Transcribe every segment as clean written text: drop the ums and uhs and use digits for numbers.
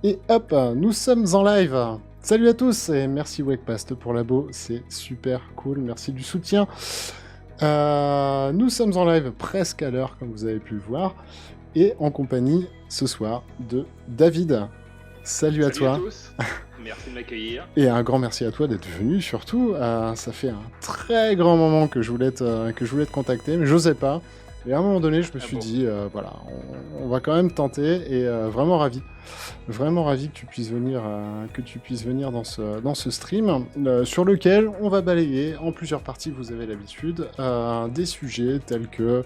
Et hop, nous sommes en live. Salut à tous et merci Wakepast pour l'abo, c'est super cool, merci du soutien. Nous sommes en live presque à l'heure, comme vous avez pu le voir, et en compagnie ce soir de David. Salut à Salut à toi. tous, merci de m'accueillir. Et un grand merci à toi d'être venu, surtout. Ça fait un très grand moment que je voulais te contacter, mais j'osais pas. Et à un moment donné, je me Ah suis bon, dit, voilà, on va quand même tenter, et vraiment ravi que tu puisses venir dans ce stream, sur lequel on va balayer en plusieurs parties, vous avez l'habitude, des sujets tels que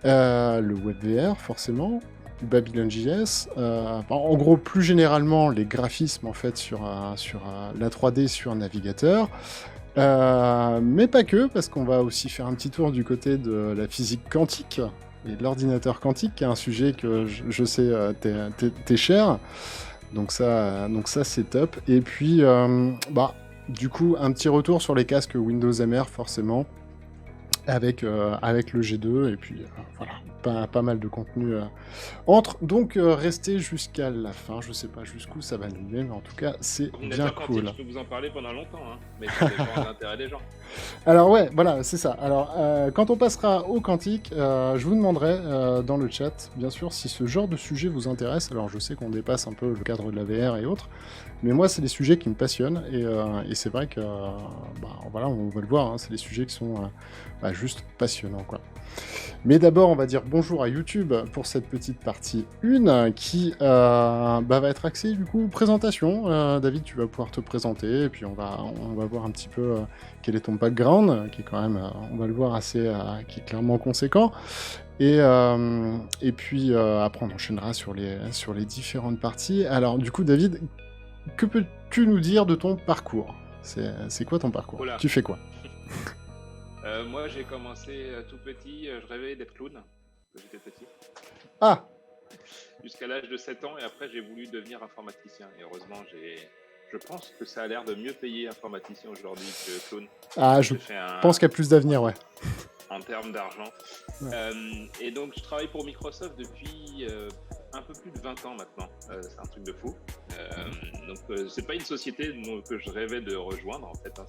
le WebVR, forcément, Babylon.js, en gros, plus généralement, les graphismes, en fait, sur la 3D sur un navigateur, mais pas que, parce qu'on va aussi faire un petit tour du côté de la physique quantique et de l'ordinateur quantique, qui est un sujet que je sais t'es cher. Donc ça c'est top. Et puis, du coup, un petit retour sur les casques Windows MR, forcément, avec le G2, et puis voilà, pas mal de contenu entre. Donc restez jusqu'à la fin, je sais pas jusqu'où ça va nous mener, mais en tout cas c'est bien ordinateur quantique, cool. je peux vous en parler pendant longtemps, hein, mais ça dépend de l'intérêt des gens. Alors ouais, voilà, c'est ça. Alors quand on passera au quantique, je vous demanderai dans le chat, bien sûr, si ce genre de sujet vous intéresse. Alors je sais qu'on dépasse un peu le cadre de la VR et autres, mais moi c'est des sujets qui me passionnent, et c'est vrai que, voilà, on va le voir, hein, c'est des sujets qui sont juste passionnants, quoi. Mais d'abord, on va dire bonjour à YouTube pour cette petite partie 1 qui va être axée du coup présentation. David, tu vas pouvoir te présenter, et puis on va voir un petit peu quel est ton background, qui est quand même, on va le voir, qui est clairement conséquent. Et puis après, on enchaînera sur les différentes parties. Alors du coup, David, que peux-tu nous dire de ton parcours? C'est quoi ton parcours? Voilà. Tu fais quoi? Moi j'ai commencé tout petit, je rêvais d'être clown quand j'étais petit, Ah, jusqu'à l'âge de 7 ans, et après j'ai voulu devenir informaticien. Et heureusement, je pense que ça a l'air de mieux payer informaticien aujourd'hui que clown. je J'ai fait pense qu'il y a plus d'avenir, ouais. en termes d'argent. Ouais. Et donc je travaille pour Microsoft depuis un peu plus de 20 ans maintenant. C'est un truc de fou. Donc c'est pas une société que je rêvais de rejoindre en fait, hein.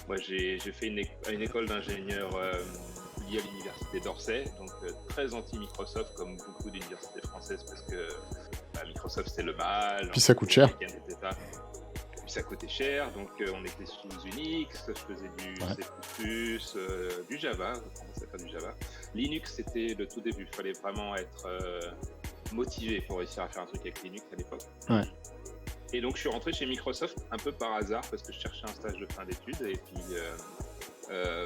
Moi j'ai fait une école d'ingénieur liée à l'université d'Orsay, donc très anti-Microsoft comme beaucoup d'universités françaises, parce que Microsoft c'est le mal, Puis ça coûte cher. etc. Puis ça coûtait cher, donc on était sous Unix, je faisais du C++, du Java, je commençais à faire du Java. Linux, c'était le tout début, il fallait vraiment être motivé pour réussir à faire un truc avec Linux à l'époque. Ouais. Et donc je suis rentré chez Microsoft un peu par hasard, parce que je cherchais un stage de fin d'études, et puis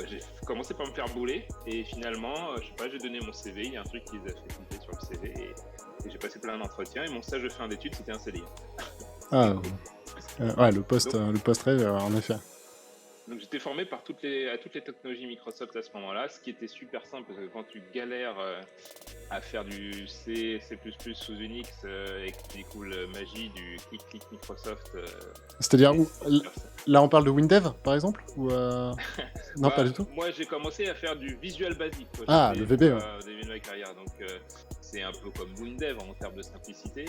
j'ai commencé par me faire bouler, et finalement, je sais pas, j'ai donné mon CV, il y a un truc qui les a fait cliquer sur le CV, et j'ai passé plein d'entretiens, et mon stage de fin d'études, c'était un CDI. Ah, ouais, le post rêve, en effet. Donc j'étais formé à toutes les technologies Microsoft à ce moment-là, ce qui était super simple, parce que quand tu galères à faire du C, C++ sous Unix, et que tu découvres la magie du clic-clic Microsoft. C'est-à-dire, là on parle de WinDev, par exemple, ou non, pas du tout. Moi j'ai commencé à faire du Visual Basic, quoi. Ah, le VB, ouais. Au début de ma carrière, donc c'est un peu comme WinDev en termes de simplicité.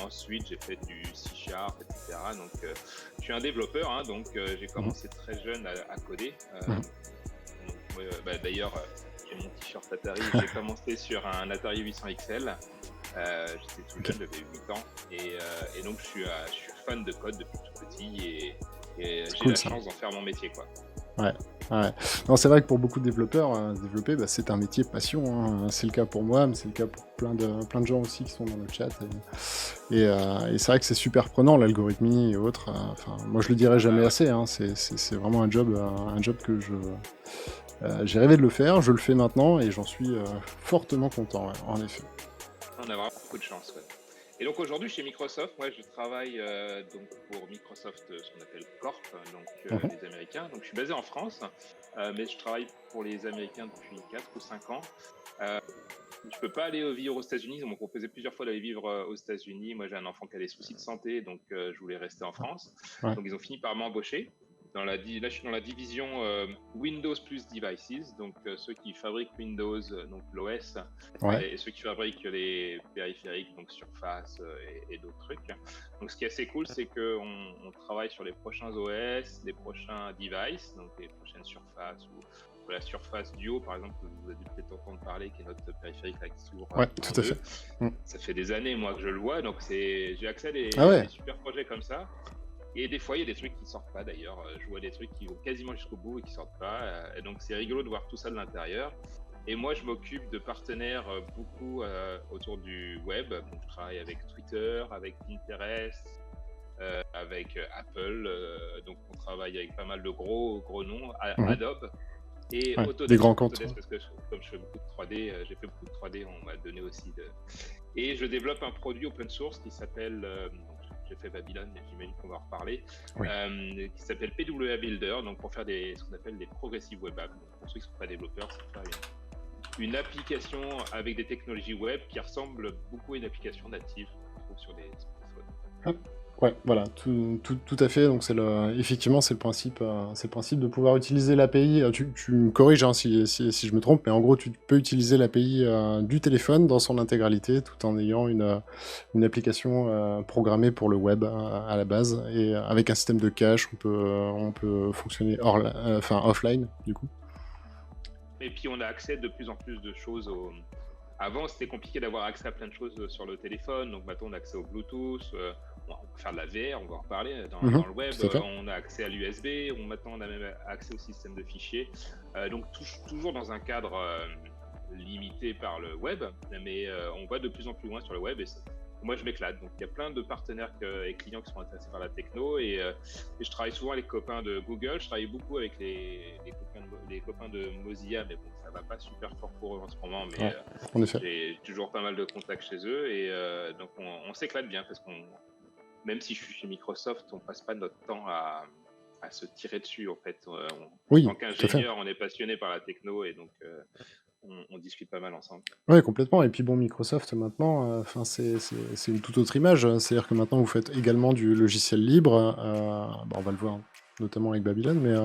Ensuite j'ai fait du C#, etc. Donc je suis un développeur, hein, donc j'ai commencé très jeune à coder. D'ailleurs, j'ai mon t-shirt Atari, j'ai commencé sur un Atari 800 XL. J'étais tout jeune, j'avais 8 ans, et donc je suis fan de code depuis tout petit, et j'ai cool, la ça. chance d'en faire mon métier, quoi. Ouais. Non, c'est vrai que pour beaucoup de développeurs, développer, c'est un métier passion, hein. C'est le cas pour moi, mais c'est le cas pour plein de gens aussi qui sont dans le chat. Et c'est vrai que c'est super prenant, l'algorithmie et autres. Moi, je le dirai jamais assez, hein. C'est vraiment un job que j'ai rêvé de le faire. Je le fais maintenant, et j'en suis fortement content, ouais, en effet. On a vraiment beaucoup de chance, ouais. Et donc aujourd'hui chez Microsoft, moi je travaille donc pour Microsoft, ce qu'on appelle Corp, donc les Américains. Donc je suis basé en France, mais je travaille pour les Américains depuis 4 ou 5 ans. Je peux pas aller vivre aux États-Unis. Ils m'ont proposé plusieurs fois d'aller vivre aux États-Unis. Moi j'ai un enfant qui a des soucis de santé, donc je voulais rester en France. Ouais. Donc ils ont fini par m'embaucher. là, je suis dans la division Windows plus Devices, donc ceux qui fabriquent Windows, donc l'OS, Ouais, et ceux qui fabriquent les périphériques, donc Surface et d'autres trucs. Donc ce qui est assez cool, c'est qu'on travaille sur les prochains OS, les prochains devices, donc les prochaines Surface ou la Surface Duo, par exemple, que vous avez peut-être entendu parler, qui est notre périphérique là, qui s'ouvre ouais, en tout à deux. fait. Mm. Ça fait des années, moi, que je le vois, donc j'ai accès à Ah des ouais, super projets comme ça. Et des fois, il y a des trucs qui sortent pas d'ailleurs. Je vois des trucs qui vont quasiment jusqu'au bout et qui sortent pas. Et donc, c'est rigolo de voir tout ça de l'intérieur. Et moi, je m'occupe de partenaires beaucoup autour du web. Donc, je travaille avec Twitter, avec Pinterest, avec Apple. Donc, on travaille avec pas mal de gros noms. Mhm. Adobe et Ouais, des Autodesk. grands comptes. Autodesk, parce que comme je fais beaucoup de 3D, j'ai fait beaucoup de 3D, on m'a donné aussi de. Et je développe un produit open source qui s'appelle. J'ai fait Babylone, mais j'imagine qu'on va en reparler, Oui. qui s'appelle PWA Builder, donc pour faire ce qu'on appelle des progressive web apps. Donc pour ceux qui ne sont pas développeurs, c'est faire une application avec des technologies web qui ressemble beaucoup à une application native qu'on trouve sur des smartphones. Ouais, voilà, tout à fait. Donc effectivement, c'est le principe de pouvoir utiliser l'API. Tu me corriges hein, si je me trompe, mais en gros, tu peux utiliser l'API du téléphone dans son intégralité, tout en ayant une application programmée pour le web à la base, et avec un système de cache, on peut fonctionner offline, du coup. Et puis on a accès de plus en plus de choses Avant, c'était compliqué d'avoir accès à plein de choses sur le téléphone. Donc maintenant, on a accès au Bluetooth. On peut faire de la VR, on va en reparler. Dans le web, Tout à fait. on a accès à l'USB. Maintenant, on a même accès au système de fichiers. Donc toujours dans un cadre limité par le web. Mais on va de plus en plus loin sur le web. Et moi, je m'éclate. Donc il y a plein de partenaires et clients qui sont intéressés par la techno. Et je travaille souvent avec les copains de Google. Je travaille beaucoup avec les copains de Mozilla. Mais bon, ça va pas super fort pour eux en ce moment. Mais Ouais, en effet. j'ai toujours pas mal de contacts chez eux et donc on s'éclate bien parce qu'on, même si je suis chez Microsoft, on passe pas notre temps à se tirer dessus en fait. En Oui, tant tout à fait. qu'ingénieur, on est passionné par la techno et donc on discute pas mal ensemble. Ouais, complètement. Et puis bon, Microsoft maintenant, c'est une toute autre image. C'est-à-dire que maintenant, vous faites également du logiciel libre. On va le voir notamment avec Babylone, mais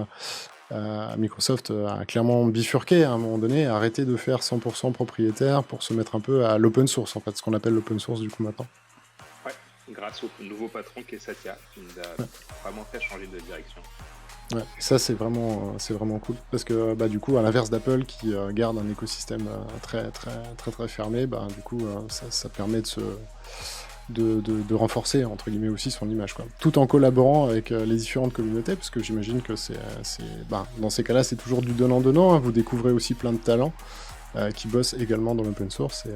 Microsoft a clairement bifurqué à un moment donné, a arrêté de faire 100% propriétaire pour se mettre un peu à l'open source, en fait, ce qu'on appelle l'open source du coup maintenant. Ouais, grâce au nouveau patron qui est Satya, qui nous a vraiment fait changer de direction. Ouais, ça c'est vraiment cool parce que du coup à l'inverse d'Apple qui garde un écosystème très fermé, du coup ça permet de renforcer entre guillemets aussi son image quoi. Tout en collaborant avec les différentes communautés parce que j'imagine que dans ces cas-là c'est toujours du donnant-donnant, hein. Vous découvrez aussi plein de talents qui bossent également dans l'open source et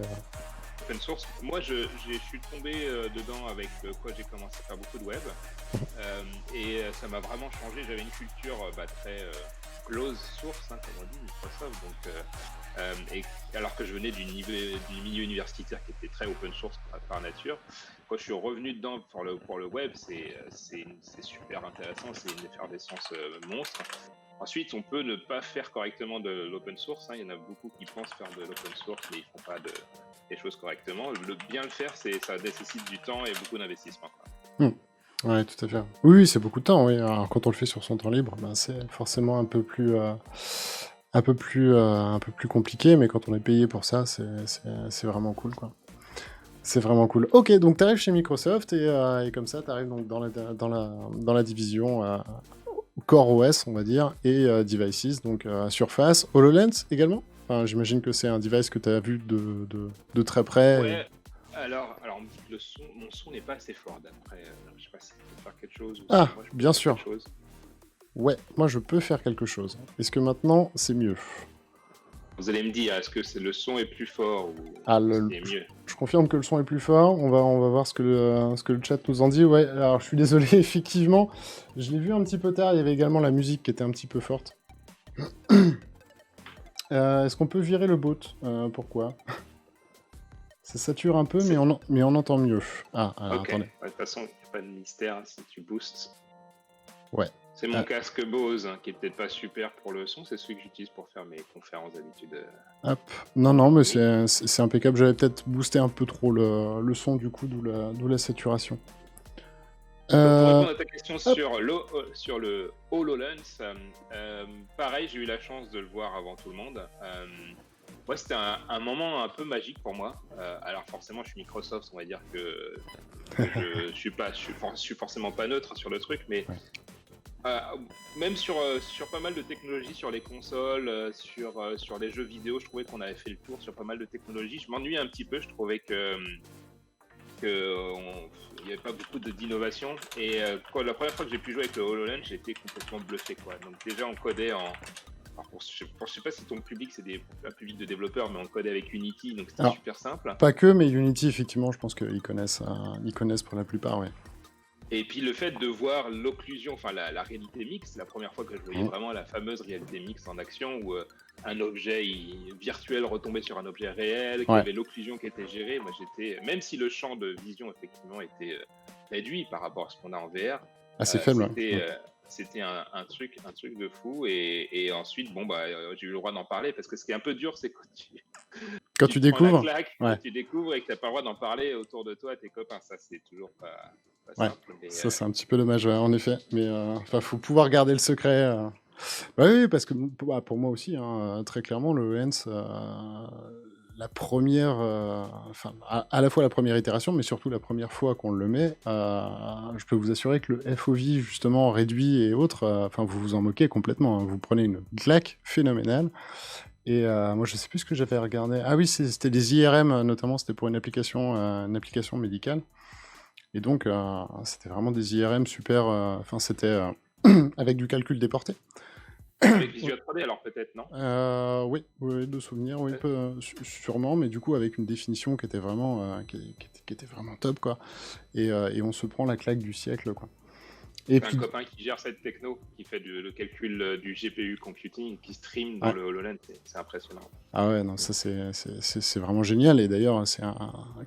Open source. Moi, je suis tombé dedans avec quoi j'ai commencé à faire beaucoup de web et ça m'a vraiment changé. J'avais une culture très close source, hein, comme on dit, Microsoft. Donc, et alors que je venais du milieu universitaire qui était très open source par nature, quand je suis revenu dedans pour le web, c'est super intéressant. C'est une effervescence monstre. Ensuite, on peut ne pas faire correctement de l'open source. Hein. Il y en a beaucoup qui pensent faire de l'open source, mais ils ne font pas des choses correctement. Bien le faire, ça nécessite du temps et beaucoup d'investissement. Ouais, tout à fait. Oui, c'est beaucoup de temps, oui. Alors, quand on le fait sur son temps libre, c'est forcément un peu plus compliqué, mais quand on est payé pour ça, c'est vraiment cool, quoi. C'est vraiment cool. Ok, donc tu arrives chez Microsoft et comme ça, tu arrives donc dans la division Core OS, on va dire, et Devices, donc Surface, HoloLens également. Enfin, j'imagine que c'est un device que tu as vu de très près. Ouais. Alors on me dit que mon son n'est pas assez fort d'après. Je sais pas si tu peux faire quelque chose. Ah, moi, je peux bien faire sûr. quelque chose. Ouais, moi je peux faire quelque chose. Est-ce que maintenant c'est mieux? Vous allez me dire, est-ce que le son est plus fort ou Ah, c'est mieux? je confirme que le son est plus fort. On va voir ce que le chat nous en dit. Ouais, alors je suis désolé, effectivement. Je l'ai vu un petit peu tard. Il y avait également la musique qui était un petit peu forte. Est-ce qu'on peut virer le bot? Pourquoi? Ça sature un peu, mais on entend mieux. Ah, alors Ok. attendez. De toute façon, il n'y a pas de mystère hein, si tu boostes. Ouais. C'est mon casque Bose hein, qui est peut-être pas super pour le son. C'est celui que j'utilise pour faire mes conférences d'habitude. Hop. Non, mais c'est impeccable. J'avais peut-être boosté un peu trop le son, du coup, d'où la saturation. Donc pour Euh, répondre à ta question hop. sur le HoloLens, pareil, j'ai eu la chance de le voir avant tout le monde. Ouais, c'était un moment un peu magique pour moi. Alors forcément, je suis Microsoft, on va dire que je suis forcément pas neutre sur le truc, mais Ouais. euh, même sur pas mal de technologies, sur les consoles, sur les jeux vidéo, je trouvais qu'on avait fait le tour sur pas mal de technologies. Je m'ennuyais un petit peu, je trouvais il n'y avait pas beaucoup d'innovation. Et la première fois que j'ai pu jouer avec le HoloLens, j'ai été complètement bluffé, quoi. Donc déjà, on codait en... Alors, je sais pas si ton public, c'est un public de développeurs, mais on codait avec Unity, donc c'était Alors, super simple. pas que, mais Unity, effectivement, je pense ils connaissent pour la plupart, ouais. Et puis le fait de voir l'occlusion, enfin la réalité mixte, la première fois que je voyais Mhm. vraiment la fameuse réalité mixte en action où un objet virtuel retombait sur un objet réel, qu'il y Ouais, avait l'occlusion qui était gérée, moi j'étais, même si le champ de vision effectivement était réduit par rapport à ce qu'on a en VR, assez euh, faible. c'était Ouais. euh, c'était un truc de fou. Et ensuite, bon bah j'ai eu le droit d'en parler parce que ce qui est un peu dur, c'est quand Quand tu tu te prends la découvres, claque, que ouais, tu découvres et que tu n'as pas le droit d'en parler autour de toi à tes copains. Ça, c'est toujours pas ouais, simple. Mais ça c'est un petit peu dommage, ouais, en effet. Mais enfin, faut pouvoir garder le secret. Bah oui, parce que bah, pour moi aussi, hein, très clairement, le Lens, la première, enfin, à la fois la première itération, mais surtout la première fois qu'on le met, je peux vous assurer que le FOV, justement, réduit et autres, enfin, vous vous en moquez complètement, hein. Vous prenez une claque phénoménale. Et moi, je sais plus ce que j'avais regardé. Ah oui, c'était des IRM, notamment, c'était pour une application médicale. Et donc, c'était vraiment des IRM super. Enfin, c'était avec du calcul déporté. avec Visual 3D, alors peut-être, non? Oui, oui, oui, de souvenirs, oui, Ouais. sûrement, mais du coup avec une définition qui était vraiment, qui était vraiment top, quoi. Et on se prend la claque du siècle, quoi. Et J'ai un puis, copain qui gère cette techno, qui fait le calcul du GPU computing, qui stream dans ouais. le HoloLens. C'est impressionnant. Ah ouais, non, ça c'est vraiment génial. Et d'ailleurs, c'est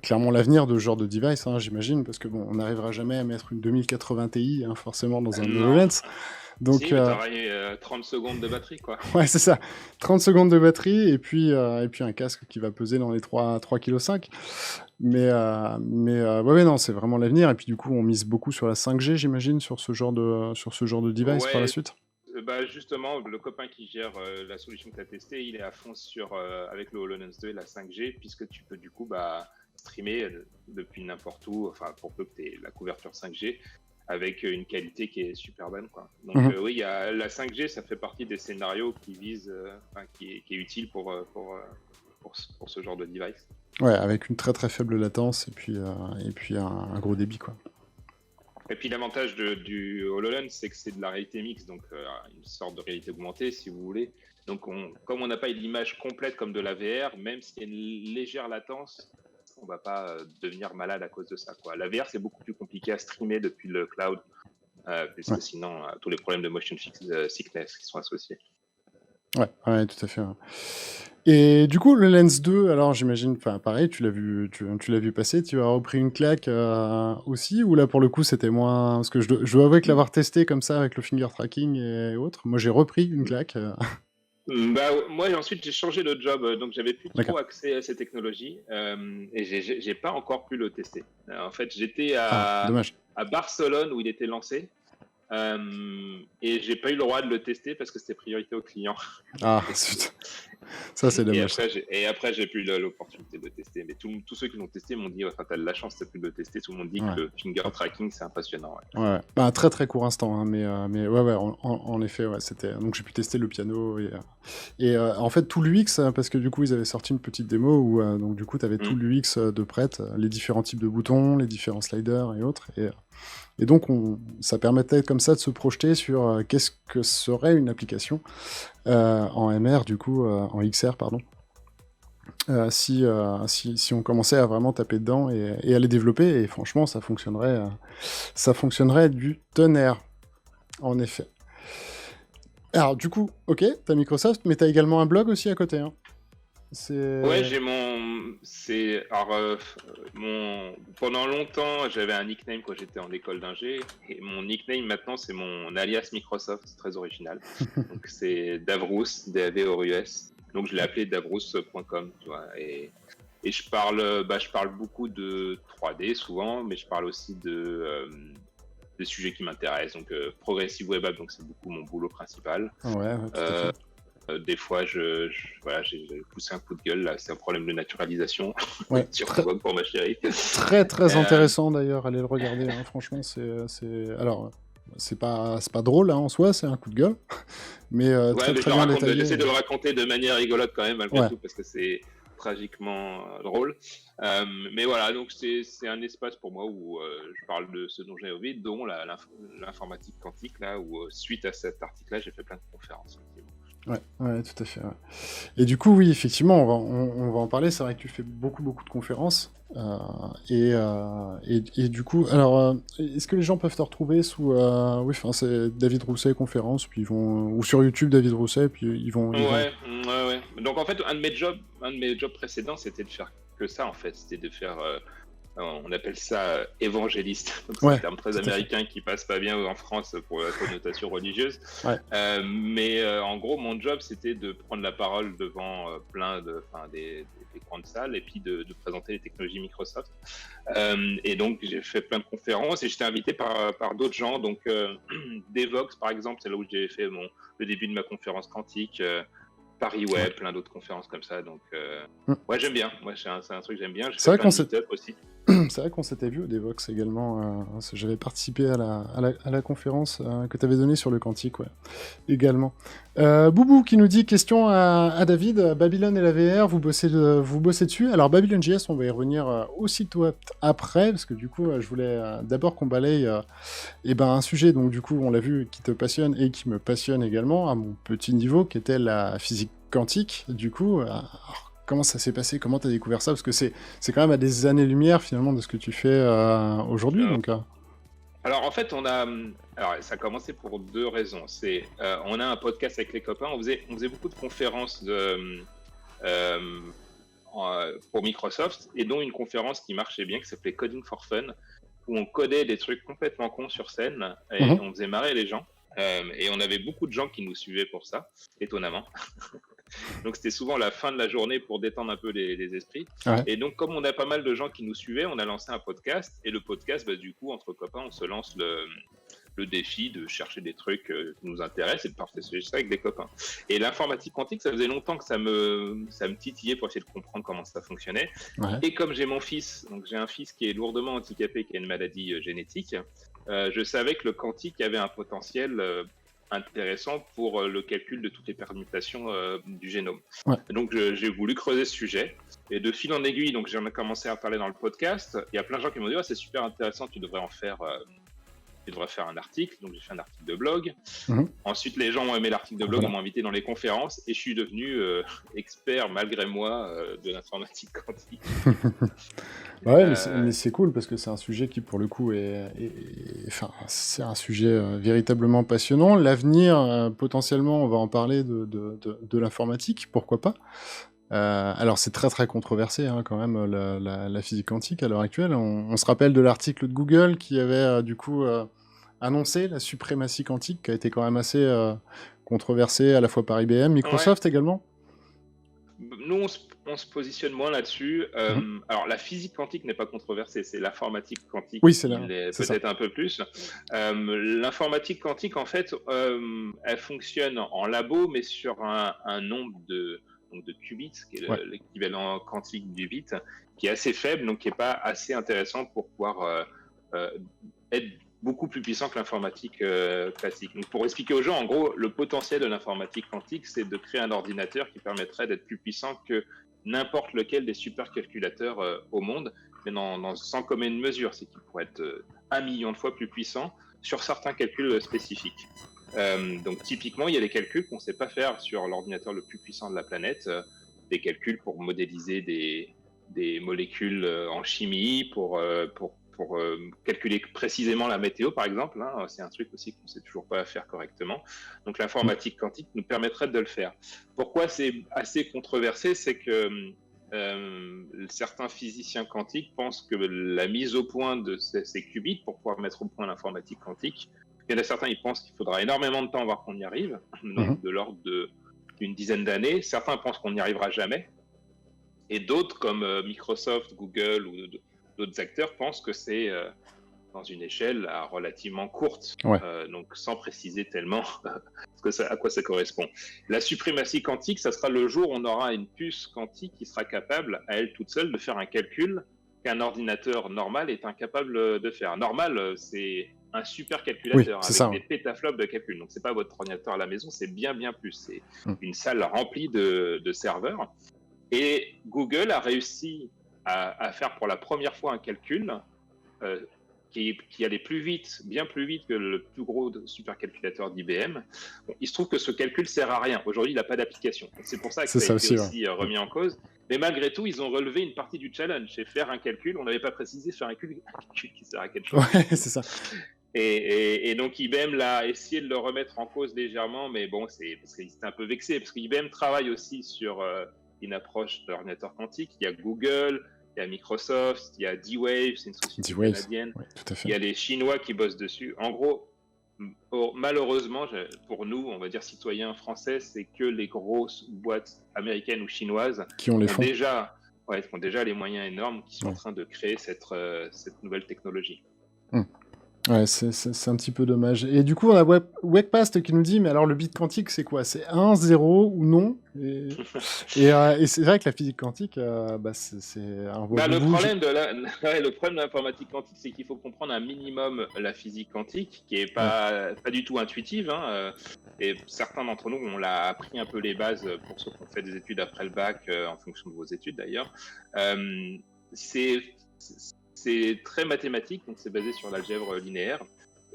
clairement l'avenir de ce genre de device, hein, j'imagine, parce que bon, on n'arrivera jamais à mettre une 2080 Ti, hein, forcément, dans un Non. HoloLens. Donc, Si, mais t'auras 30 secondes de batterie, quoi. ouais, c'est ça. 30 secondes de batterie et puis un casque qui va peser dans les 3,5 kg. Ouais, ouais, non, c'est vraiment l'avenir. Et puis du coup, on mise beaucoup sur la 5G, j'imagine, sur ce genre de device par la Ouais, suite. bah justement, le copain qui gère la solution que tu as testée, il est à fond avec le HoloLens 2 et la 5G, puisque tu peux du coup streamer depuis n'importe où, enfin pour peu que tu aies la couverture 5G, avec une qualité qui est super bonne, quoi. Donc Mhm. oui, il y a la 5G, ça fait partie des scénarios qui visent, qui est utile pour ce genre de device. Ouais, avec une très très faible latence et puis un gros débit, quoi. Et puis l'avantage du HoloLens, c'est que c'est de la réalité mixte, donc une sorte de réalité augmentée, si vous voulez. Donc comme on n'a pas l'image complète comme de la VR, même s'il y a une légère latence, on va pas devenir malade à cause de ça, quoi. La VR, c'est beaucoup plus compliqué à streamer depuis le cloud, Ouais, puisque sinon, tous les problèmes de motion sickness qui sont associés. ouais, ouais, tout à fait, ouais. Et du coup, le Lens 2, alors j'imagine, enfin pareil, tu l'as vu passer, tu as repris une claque aussi, ou là pour le coup c'était moins. Parce que je dois avouer que l'avoir testé comme ça avec le finger tracking et autres, moi j'ai repris une claque. Bah, moi, ensuite, j'ai changé de job, donc j'avais plus D'accord. trop accès à ces technologies et j'ai pas encore pu le tester. En fait, j'étais Ah, dommage. à Barcelone où il était lancé et j'ai pas eu le droit de le tester parce que c'était priorité aux clients. Ah, zut. Ça c'est dommage, ça. Et après, j'ai plus l'opportunité de le tester. Mais tous ceux qui l'ont testé m'ont dit, enfin, t'as de la chance, t'as pu le tester. Tout le monde dit Ouais. que le finger tracking, c'est impressionnant. Ouais. Ouais, ouais. Bah, un très très court instant, hein, mais ouais, ouais, en effet, ouais, c'était. Donc j'ai pu tester le piano et en fait tout l'UX, parce que du coup ils avaient sorti une petite démo où donc du coup tu avais tout Mm. l'UX de prête, les différents types de boutons, les différents sliders et autres, et donc ça permettait comme ça de se projeter sur qu'est-ce que serait une application en MR du coup, en XR pardon. Si on commençait à vraiment taper dedans et à les développer, et franchement, ça fonctionnerait du tonnerre, en effet. Alors, du coup, ok, t'as Microsoft, mais t'as également un blog aussi à côté, hein. Ouais, C'est... pendant longtemps, j'avais un nickname quand j'étais en école d'ingé, et mon nickname maintenant, c'est mon alias Microsoft, c'est très original. Donc c'est Davrous, D-A-V-R-U-S. Donc je l'ai appelé davrous.com, tu vois. Et je parle beaucoup de 3D souvent, mais je parle aussi de des sujets qui m'intéressent. Donc, Progressive Web App, donc c'est beaucoup mon boulot principal. Ouais, tout à fait. Des fois, voilà, j'ai poussé un coup de gueule, là, c'est un problème de naturalisation Ouais, sur Vogue pour ma chérie. très intéressant d'ailleurs, allez le regarder, hein. Franchement, alors, c'est pas drôle hein, en soi, c'est un coup de gueule, mais Ouais, mais très bien détaillé. j'essaie de le raconter de manière rigolote quand même, malgré Ouais. tout, parce que c'est tragiquement drôle. Mais voilà, donc c'est un espace pour moi où je parle de ce dont j'ai envie, dont l'informatique quantique, là, où suite à cet article-là, j'ai fait plein de conférences. Ouais, tout à fait. Ouais. Et du coup, oui, effectivement, on va en parler. C'est vrai que tu fais beaucoup de conférences. Et du coup, alors, est-ce que les gens peuvent te retrouver sous, oui, enfin, c'est David Rousset conférence, puis ils vont, ou sur YouTube David Rousset, puis ils vont. Ouais. Donc en fait, un de mes jobs précédents, c'était de faire que ça, en fait, c'était de faire. On appelle ça évangéliste. Donc, c'est un terme très américain qui passe pas bien en France pour la connotation religieuse. Ouais. Mais en gros, mon job, c'était de prendre la parole devant des grandes salles et puis de présenter les technologies Microsoft. Et donc, j'ai fait plein de conférences et j'étais invité par d'autres gens. Donc, Devox, par exemple, c'est là où j'ai fait le début de ma conférence quantique. Paris Web, plein d'autres conférences comme ça. Donc, ouais, j'aime bien. Moi, c'est un truc que j'aime bien. C'est vrai plein de meet-up aussi. C'est vrai qu'on s'était vu au Devox également. J'avais participé à la conférence que tu avais donnée sur le quantique, ouais, également. Boubou qui nous dit, question à David, Babylone et la VR, vous bossez dessus. Alors Babylone.js, on va y revenir aussitôt après, parce que du coup, je voulais d'abord qu'on balaye un sujet, donc du coup, on l'a vu, qui te passionne et qui me passionne également, à mon petit niveau, qui était la physique quantique. Du coup, comment ça s'est passé? Comment tu as découvert ça? Parce que c'est quand même à des années-lumière, finalement, de ce que tu fais aujourd'hui. Alors, en fait, ça a commencé pour deux raisons. On a un podcast avec les copains. On faisait beaucoup de conférences pour Microsoft, et dont une conférence qui marchait bien, qui s'appelait Coding for Fun, où on codait des trucs complètement cons sur scène, et on faisait marrer les gens. Et on avait beaucoup de gens qui nous suivaient pour ça, étonnamment. Donc c'était souvent la fin de la journée pour détendre un peu les esprits. Ouais. Et donc comme on a pas mal de gens qui nous suivaient, on a lancé un podcast. Et le podcast, du coup, entre copains, on se lance le défi de chercher des trucs qui nous intéressent et de partager ça avec des copains. Et l'informatique quantique, ça faisait longtemps que ça me titillait pour essayer de comprendre comment ça fonctionnait. Ouais. Et comme j'ai mon fils, donc j'ai un fils qui est lourdement handicapé, qui a une maladie génétique, je savais que le quantique avait un potentiel intéressant pour le calcul de toutes les permutations du génome. Ouais. Donc j'ai voulu creuser ce sujet, et de fil en aiguille, donc j'en ai commencé à parler dans le podcast. Il y a plein de gens qui m'ont dit c'est super intéressant, tu devrais faire un article. Donc j'ai fait un article de blog. Ensuite les gens ont aimé l'article de blog, ils m'ont invité dans les conférences, et je suis devenu expert malgré moi de l'informatique quantique. Ouais, mais c'est cool, parce que c'est un sujet qui, pour le coup, c'est un sujet véritablement passionnant. L'avenir, potentiellement, on va en parler de l'informatique, pourquoi pas. Alors, c'est très controversé, hein, quand même, la physique quantique à l'heure actuelle. On se rappelle de l'article de Google qui avait, du coup, annoncé la suprématie quantique, qui a été quand même assez controversée à la fois par IBM, Microsoft également. Nous, on se positionne moins là-dessus. Alors, la physique quantique n'est pas controversée, c'est l'informatique quantique qui l'est peut-être un peu plus. L'informatique quantique, en fait, elle fonctionne en labo, mais sur un nombre de qubits, qui est l'équivalent quantique du bit, qui est assez faible, donc qui n'est pas assez intéressant pour pouvoir être beaucoup plus puissant que l'informatique classique. Donc, pour expliquer aux gens, en gros, le potentiel de l'informatique quantique, c'est de créer un ordinateur qui permettrait d'être plus puissant que n'importe lequel des supercalculateurs au monde, mais sans commune mesure. C'est qu'il pourrait être 1 million de fois plus puissant sur certains calculs spécifiques. Donc, typiquement, il y a des calculs qu'on ne sait pas faire sur l'ordinateur le plus puissant de la planète, des calculs pour modéliser des molécules en chimie, pour calculer précisément la météo, par exemple. Hein, c'est un truc aussi qu'on ne sait toujours pas faire correctement. Donc l'informatique quantique nous permettrait de le faire. Pourquoi c'est assez controversé? C'est que certains physiciens quantiques pensent que la mise au point de ces qubits, pour pouvoir mettre au point l'informatique quantique, il y en a certains, ils pensent qu'il faudra énormément de temps avant qu'on y arrive, donc de l'ordre d'une dizaine d'années. Certains pensent qu'on n'y arrivera jamais. Et d'autres, comme Microsoft, Google ou d'autres acteurs, pensent que c'est dans une échelle relativement courte, Ouais. donc sans préciser tellement à quoi ça correspond. La suprématie quantique, ça sera le jour où on aura une puce quantique qui sera capable, à elle toute seule, de faire un calcul qu'un ordinateur normal est incapable de faire. Normal, c'est un Oui, supercalculateur c'est avec ça. des Ouais. pétaflops de calcul. Donc, c'est pas votre ordinateur à la maison, c'est bien, bien plus. C'est Mm. une salle remplie de serveurs. Et Google a réussi à faire pour la première fois un calcul euh, qui allait plus vite, bien plus vite que le plus gros supercalculateur d'IBM. Bon, il se trouve que ce calcul sert à rien. Aujourd'hui, il n'a pas d'application. C'est pour ça que C'est ça a ça été aussi, ouais. aussi remis en cause. Mais malgré tout, ils ont relevé une partie du challenge. C'est faire un calcul. On n'avait pas précisé faire un calcul qui sert à quelque chose. Ouais, c'est ça. Et donc IBM l'a essayé de le remettre en cause légèrement, mais bon, c'est parce qu'ils étaient un peu vexés, parce qu'IBM travaille aussi sur une approche d'ordinateur quantique. Il y a Google, il y a Microsoft, il y a D-Wave, c'est une société D-Wave, canadienne. oui, tout à Il y fait. a les Chinois qui bossent dessus. En gros, malheureusement, pour nous, on va dire citoyens français, c'est que les grosses boîtes américaines ou chinoises Qui ont les fonds. ont déjà les moyens énormes qui sont en Ouais. train de créer cette nouvelle technologie. Ouais, c'est un petit peu dommage. Et du coup, on a Webpast qui nous dit, mais alors le bit quantique, c'est quoi? C'est 1, 0 ou non? Et c'est vrai que la physique quantique, c'est un Bah, le boubou. problème le problème de l'informatique quantique, c'est qu'il faut comprendre un minimum la physique quantique, qui est pas du tout intuitive, hein, et certains d'entre nous, on l'a appris un peu les bases pour ceux qui ont fait des études après le bac, en fonction de vos études d'ailleurs. C'est très mathématique, donc c'est basé sur l'algèbre linéaire.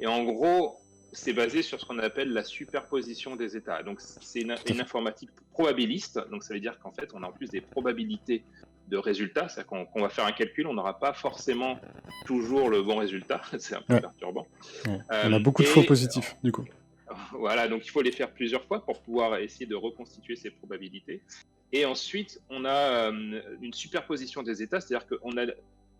Et en gros, c'est basé sur ce qu'on appelle la superposition des états. Donc c'est une informatique probabiliste, donc ça veut dire qu'en fait, on a en plus des probabilités de résultats, c'est-à-dire qu'on va faire un calcul, on n'aura pas forcément toujours le bon résultat, c'est un peu perturbant. Ouais. On a beaucoup de faux positifs, du coup. Voilà, donc il faut les faire plusieurs fois pour pouvoir essayer de reconstituer ces probabilités. Et ensuite, on a une superposition des états, c'est-à-dire qu'on a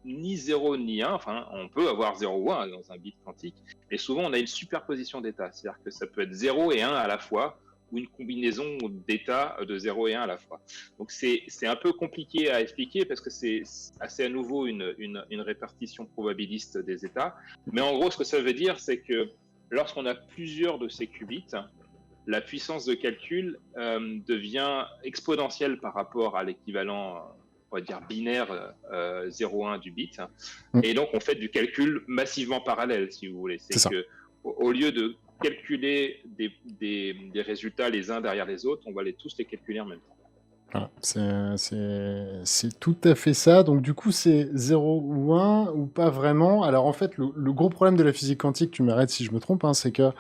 ni 0 ni 1, enfin, on peut avoir 0 ou 1 dans un bit quantique, mais souvent on a une superposition d'états, c'est-à-dire que ça peut être 0 et 1 à la fois, ou une combinaison d'états de 0 et 1 à la fois. Donc c'est un peu compliqué à expliquer parce que c'est assez à nouveau une répartition probabiliste des états, mais en gros ce que ça veut dire, c'est que lorsqu'on a plusieurs de ces qubits, la puissance de calcul devient exponentielle par rapport à l'équivalent, on va dire, binaire 0,1 du bit. Et donc, on fait du calcul massivement parallèle, si vous voulez. C'est que au lieu de calculer des résultats les uns derrière les autres, on va tous les calculer en même temps. Voilà, c'est tout à fait ça. Donc du coup, c'est 0 ou 1 ou pas vraiment. Alors en fait, le gros problème de la physique quantique, tu m'arrêtes si je me trompe, hein, c'est que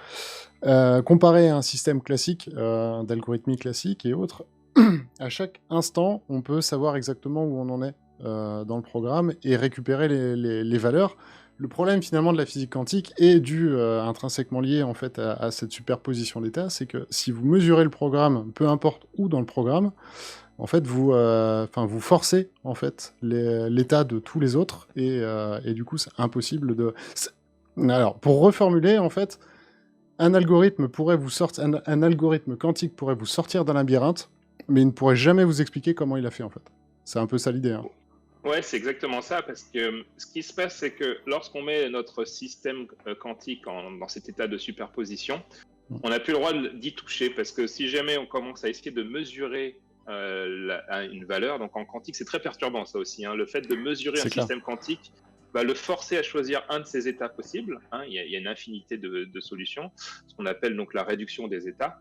comparé à un système classique, d'algorithmie classique et autres, à chaque instant, on peut savoir exactement où on en est dans le programme et récupérer les valeurs. Le problème finalement de la physique quantique est dû intrinsèquement lié en fait à cette superposition d'états, c'est que si vous mesurez le programme, peu importe où dans le programme, en fait vous forcez en fait l'état de tous les autres et du coup c'est impossible de. Alors pour reformuler en fait, un algorithme quantique pourrait vous sortir d'un labyrinthe, mais il ne pourrait jamais vous expliquer comment il a fait en fait. C'est un peu ça l'idée. Hein. Ouais, c'est exactement ça, parce que ce qui se passe, c'est que lorsqu'on met notre système quantique dans cet état de superposition, on n'a plus le droit d'y toucher, parce que si jamais on commence à essayer de mesurer une valeur, donc en quantique, c'est très perturbant ça aussi, hein, le fait de mesurer un système quantique va le forcer à choisir un de ces états possibles. Hein, il y a une infinité de solutions, ce qu'on appelle donc la réduction des états.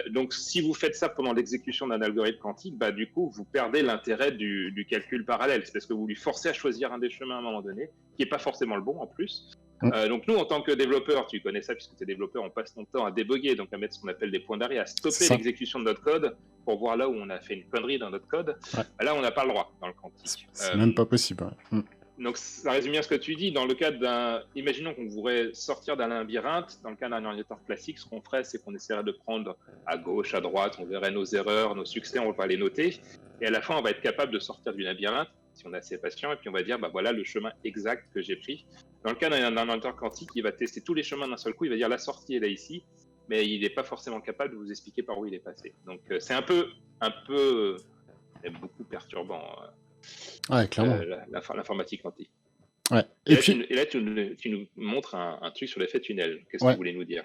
Donc, si vous faites ça pendant l'exécution d'un algorithme quantique, du coup, vous perdez l'intérêt du calcul parallèle. C'est parce que vous lui forcez à choisir un des chemins à un moment donné, qui n'est pas forcément le bon en plus. Donc, nous, en tant que développeurs, tu connais ça puisque tu es développeur, on passe notre temps à débugger, donc à mettre ce qu'on appelle des points d'arrêt, à stopper l'exécution de notre code pour voir là où on a fait une connerie dans notre code. Ouais. Là, on n'a pas le droit dans le quantique. C'est même pas possible. Ouais. Donc, ça résume bien ce que tu dis. Dans le cadre imaginons qu'on voudrait sortir d'un labyrinthe. Dans le cas d'un ordinateur classique, ce qu'on ferait, c'est qu'on essaierait de prendre à gauche, à droite, on verrait nos erreurs, nos succès, on va les noter. Et à la fin, on va être capable de sortir du labyrinthe, si on est assez patient, et puis on va dire, voilà le chemin exact que j'ai pris. Dans le cas d'un ordinateur quantique, il va tester tous les chemins d'un seul coup, il va dire, la sortie est là ici, mais il n'est pas forcément capable de vous expliquer par où il est passé. Donc, c'est un peu beaucoup perturbant. Ouais, clairement. L'informatique quantique. Ouais. Et Et là, puis, tu nous montres un truc sur l'effet tunnel. Qu'est-ce que tu ouais. voulais nous dire?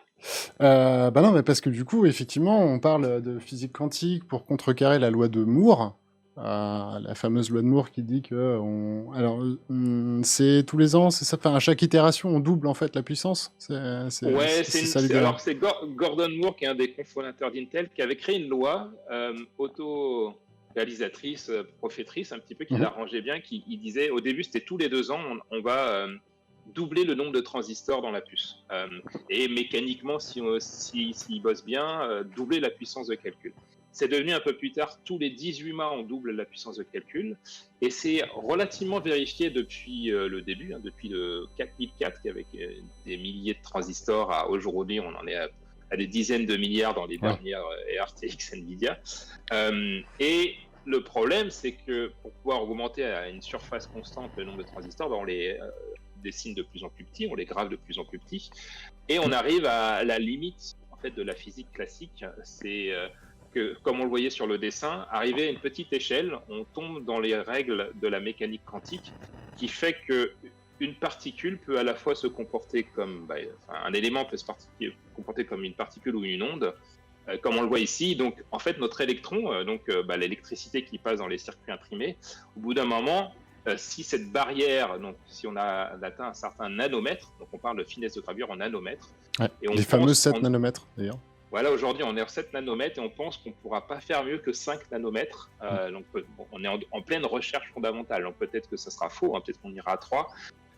Bah non, mais parce que du coup, effectivement, on parle de physique quantique pour contrecarrer la loi de Moore, la fameuse loi de Moore qui dit que c'est tous les ans, c'est ça, enfin, à chaque itération, on double en fait la puissance. Ouais, C'est ça l'idée là. alors c'est Gordon Moore, qui est un des cofondateurs d'Intel, qui avait créé une loi auto-réalisatrice, prophétrice, un petit peu, qui Mhm. l'arrangeait bien, qui il disait au début, c'était tous les 2 ans, on va doubler le nombre de transistors dans la puce. Et mécaniquement, s'il bosse bien, doubler la puissance de calcul. C'est devenu un peu plus tard, tous les 18 mois, on double la puissance de calcul. Et c'est relativement vérifié depuis le début, hein, depuis le 4004, avec des milliers de transistors, à aujourd'hui, on en est à des dizaines de milliards dans les Ouais. dernières RTX Nvidia. Et le problème, c'est que pour pouvoir augmenter à une surface constante le nombre de transistors, on les dessine de plus en plus petits, on les grave de plus en plus petits, et on arrive à la limite en fait de la physique classique. C'est que, comme on le voyait sur le dessin, arriver à une petite échelle, on tombe dans les règles de la mécanique quantique, qui fait que une particule peut à la fois se comporter comme un élément peut se comporter comme une particule ou une onde, comme on le voit ici. Donc, en fait, notre électron, l'électricité qui passe dans les circuits imprimés, au bout d'un moment, si cette barrière, donc si on a atteint un certain nanomètre, donc on parle de finesse de gravure en nanomètres, Ouais. et on Les fameux pense, 7 nanomètres d'ailleurs. voilà, aujourd'hui on est à 7 nanomètres et on pense qu'on ne pourra pas faire mieux que 5 nanomètres. Donc on est en pleine recherche fondamentale. Donc peut-être que ça sera faux, hein, peut-être qu'on ira à 3.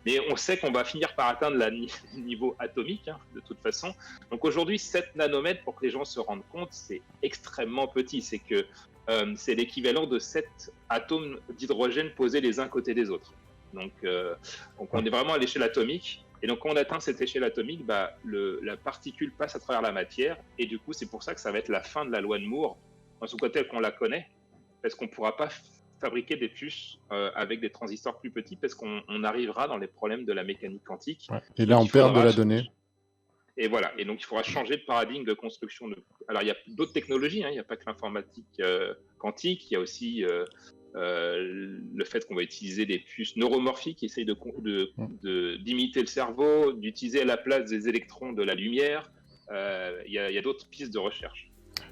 Mais on sait qu'on va finir par atteindre le niveau atomique, hein, de toute façon. Donc aujourd'hui, 7 nanomètres, pour que les gens se rendent compte, c'est extrêmement petit. C'est que c'est l'équivalent de 7 atomes d'hydrogène posés les uns côté des autres. Donc on est vraiment à l'échelle atomique. Et donc quand on atteint cette échelle atomique, la particule passe à travers la matière. Et du coup, c'est pour ça que ça va être la fin de la loi de Moore, en tout cas telle qu'on la connaît, parce qu'on ne pourra pas fabriquer des puces avec des transistors plus petits, parce qu'on arrivera dans les problèmes de la mécanique quantique. Ouais. Et Donc, là, on perd de la donnée. Et voilà. Et donc, il faudra changer de paradigme de construction. Alors, il y a d'autres technologies, hein. Il n'y a pas que l'informatique quantique. Il y a aussi le fait qu'on va utiliser des puces neuromorphiques qui essayent d'imiter le cerveau, d'utiliser à la place des électrons de la lumière. Il y a d'autres pistes de recherche.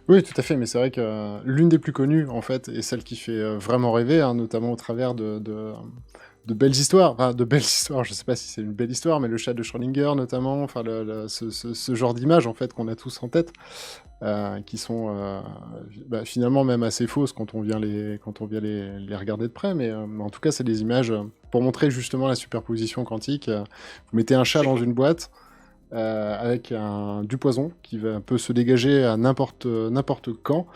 Oui, tout à fait, mais c'est vrai que l'une des plus connues, en fait, et celle qui fait vraiment rêver, hein, notamment au travers de belles histoires, enfin de belles histoires, je sais pas si c'est une belle histoire, mais le chat de Schrödinger notamment, enfin ce genre d'images en fait qu'on a tous en tête, qui sont finalement même assez fausses quand on vient les regarder de près, mais en tout cas c'est des images pour montrer justement la superposition quantique. Vous mettez un chat dans une boîte. Avec du poison qui peut se dégager à n'importe quand.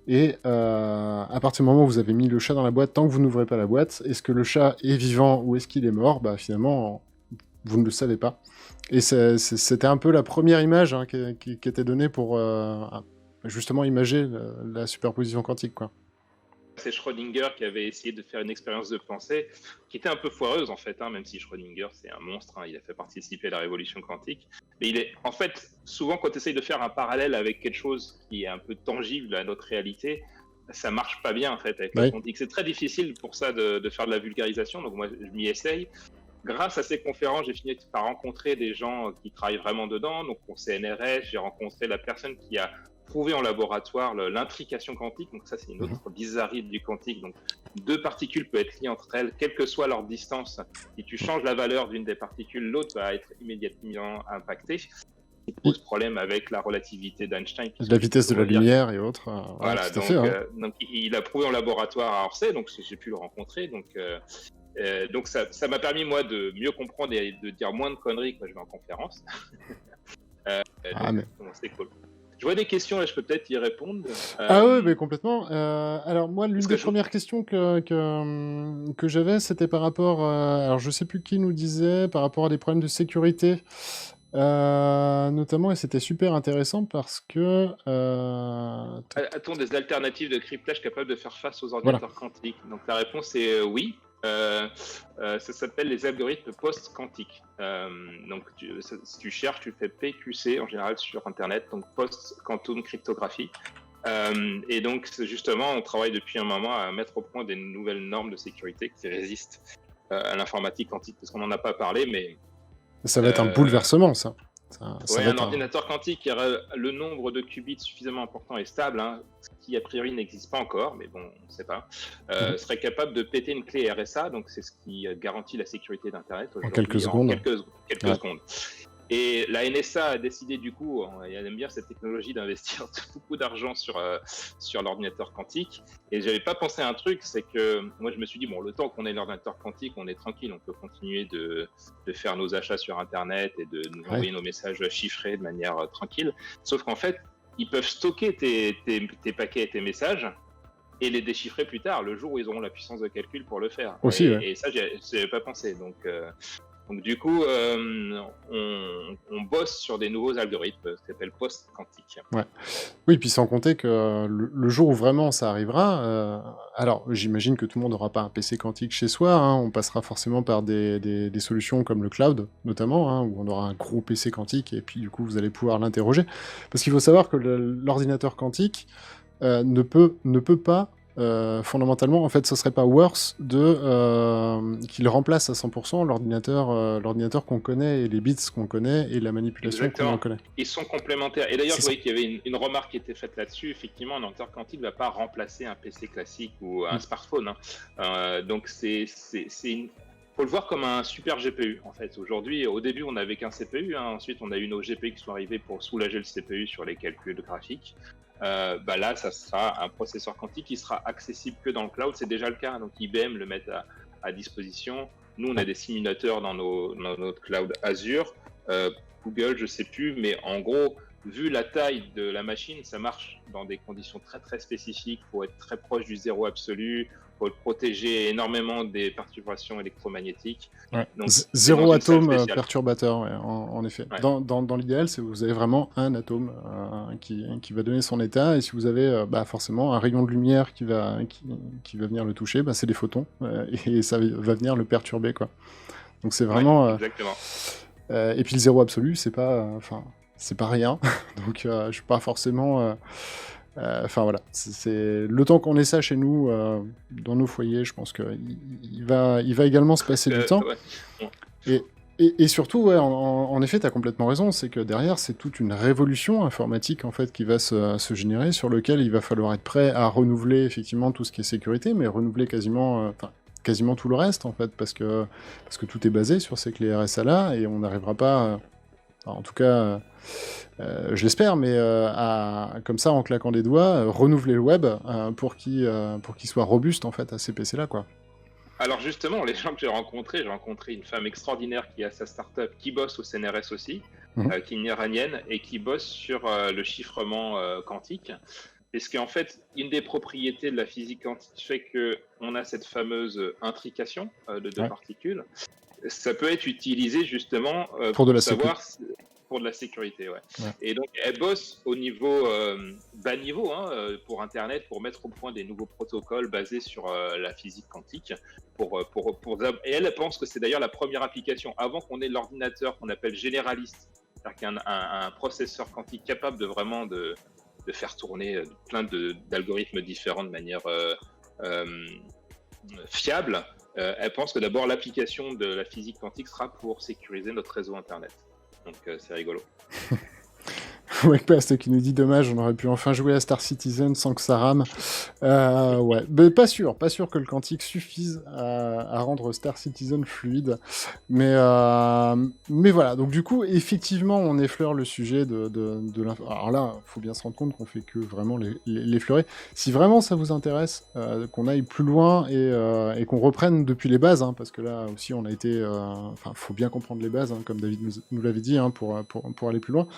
Et à partir du moment où vous avez mis le chat dans la boîte, tant que vous n'ouvrez pas la boîte, est-ce que le chat est vivant ou est-ce qu'il est mort? Finalement, vous ne le savez pas. Et c'était un peu la première image, hein, qui était donnée pour justement imager la superposition quantique, quoi. C'est Schrödinger qui avait essayé de faire une expérience de pensée qui était un peu foireuse en fait, hein, même si Schrödinger c'est un monstre, hein, il a fait participer à la révolution quantique. Mais en fait, souvent quand tu essayes de faire un parallèle avec quelque chose qui est un peu tangible à notre réalité, ça marche pas bien en fait avec la quantique. C'est très difficile pour ça de faire de la vulgarisation, donc moi je m'y essaye. Grâce à ces conférences, j'ai fini par rencontrer des gens qui travaillent vraiment dedans. Donc au CNRS, j'ai rencontré la personne qui a prouvé en laboratoire l'intrication quantique. Donc ça, c'est une autre bizarrerie du quantique. Donc 2 particules peuvent être liées entre elles, quelle que soit leur distance. Si tu changes la valeur d'une des particules, l'autre va être immédiatement impactée. Il pose problème avec la relativité d'Einstein. La vitesse de la lumière et autres. Voilà, tout à fait, hein. donc il a prouvé en laboratoire à Orsay, donc j'ai pu le rencontrer. Donc ça m'a permis, moi, de mieux comprendre et de dire moins de conneries quand je vais en conférence. C'est cool. Je vois des questions, là, je peux peut-être y répondre. Oui, mais complètement. Alors moi, l'une des premières questions que j'avais, c'était par rapport... alors je sais plus qui nous disait, par rapport à des problèmes de sécurité, notamment, et c'était super intéressant parce que... A-t-on des alternatives de cryptage capables de faire face aux ordinateurs quantiques? Donc la réponse est oui. Ça s'appelle les algorithmes post-quantiques. Donc si tu cherches, tu fais PQC en général sur Internet, donc post-quantum cryptographie. Et donc justement, on travaille depuis un moment à mettre au point des nouvelles normes de sécurité qui résistent à l'informatique quantique, parce qu'on n'en a pas parlé, mais Ça va être un bouleversement, ça. Ça ouais, va un être ordinateur quantique qui aurait le nombre de qubits suffisamment important et stable, hein, ce qui a priori n'existe pas encore, mais bon, on ne sait pas, Mhm. serait capable de péter une clé RSA, donc c'est ce qui garantit la sécurité d'Internet En quelques aujourd'hui en secondes. quelques Ouais. secondes. Et la NSA a décidé du coup, elle aime bien cette technologie, d'investir beaucoup d'argent sur l'ordinateur quantique. Et j'avais pas pensé à un truc, c'est que moi je me suis dit, bon, le temps qu'on ait l'ordinateur quantique, on est tranquille, on peut continuer de faire nos achats sur Internet et de nous envoyer nos messages chiffrés de manière tranquille. Sauf qu'en fait, ils peuvent stocker tes paquets et tes messages et les déchiffrer plus tard, le jour où ils auront la puissance de calcul pour le faire. Aussi, ouais. Et ça, j'avais pas pensé. Donc du coup, on bosse sur des nouveaux algorithmes, ce qu'on appelle post-quantique. Ouais. Oui, puis sans compter que le jour où vraiment ça arrivera, alors j'imagine que tout le monde n'aura pas un PC quantique chez soi, hein, on passera forcément par des solutions comme le cloud, notamment, hein, où on aura un gros PC quantique, et puis du coup vous allez pouvoir l'interroger. Parce qu'il faut savoir que l'ordinateur quantique ne peut pas, fondamentalement, en fait, ce serait pas worse qu'il remplace à 100% l'ordinateur qu'on connaît, et les bits qu'on connaît, et la manipulation qu'on en connaît. Ils sont complémentaires. Et d'ailleurs, C'est je voyais qu'il y avait une remarque qui était faite là-dessus. Effectivement, un ordinateur quantique ne va pas remplacer un PC classique ou un smartphone, hein. Donc, faut le voir comme un super GPU, en fait. Aujourd'hui, au début, on n'avait qu'un CPU, hein. Ensuite, on a eu nos GPU qui sont arrivés pour soulager le CPU sur les calculs graphiques. Là, ça sera un processeur quantique qui sera accessible que dans le cloud. C'est déjà le cas. Donc, IBM le met à disposition. Nous, on a des simulateurs dans notre cloud Azure. Google, je sais plus, mais en gros, vu la taille de la machine, ça marche dans des conditions très très spécifiques. Il faut être très proche du zéro absolu. Il faut le protéger énormément des perturbations électromagnétiques. Ouais. Donc, zéro atome perturbateur, ouais, en effet. Ouais. Dans l'idéal, vous avez vraiment un atome qui va donner son état, et si vous avez forcément un rayon de lumière qui va venir le toucher, c'est des photons, et ça va venir le perturber, quoi. Donc c'est vraiment... Ouais, exactement. Et puis le zéro absolu, c'est pas rien. Donc je suis pas forcément... Enfin voilà, c'est le temps qu'on ait ça chez nous, dans nos foyers, je pense qu'il va également se passer du temps. Ouais. Et surtout, ouais, en effet, tu as complètement raison, c'est que derrière, c'est toute une révolution informatique en fait qui va se générer, sur lequel il va falloir être prêt à renouveler effectivement tout ce qui est sécurité, mais renouveler quasiment tout le reste en fait, parce que tout est basé sur ces clés RSA là, et on n'arrivera pas, en tout cas, je l'espère, mais comme ça, en claquant des doigts, renouveler le web pour qu'il soit robuste en fait à ces PC là, quoi. Alors justement, les gens que j'ai rencontré une femme extraordinaire qui a sa start-up, qui bosse au CNRS aussi, qui est une iranienne, et qui bosse sur le chiffrement quantique. Parce qu'en fait, une des propriétés de la physique quantique fait qu'on a cette fameuse intrication de deux particules. Ça peut être utilisé justement pour savoir... Pour de la sécurité, ouais. Et donc, elle bosse au niveau bas niveau, hein, pour Internet, pour mettre au point des nouveaux protocoles basés sur la physique quantique. Et elle pense que c'est d'ailleurs la première application, avant qu'on ait l'ordinateur qu'on appelle généraliste, c'est-à-dire qu'il y a un processeur quantique capable de vraiment de faire tourner plein d'algorithmes différents de manière fiable. Elle pense que d'abord l'application de la physique quantique sera pour sécuriser notre réseau Internet. Donc c'est rigolo. Wakepast qui nous dit dommage, on aurait pu enfin jouer à Star Citizen sans que ça rame. Ouais, mais pas sûr que le quantique suffise à rendre Star Citizen fluide. Mais voilà, donc du coup, effectivement, on effleure le sujet de l'info. Alors là, faut bien se rendre compte qu'on fait que vraiment l'effleurer. Si vraiment ça vous intéresse, qu'on aille plus loin et qu'on reprenne depuis les bases, hein, parce que là aussi on a été... faut bien comprendre les bases, hein, comme David nous l'avait dit, hein, pour aller plus loin.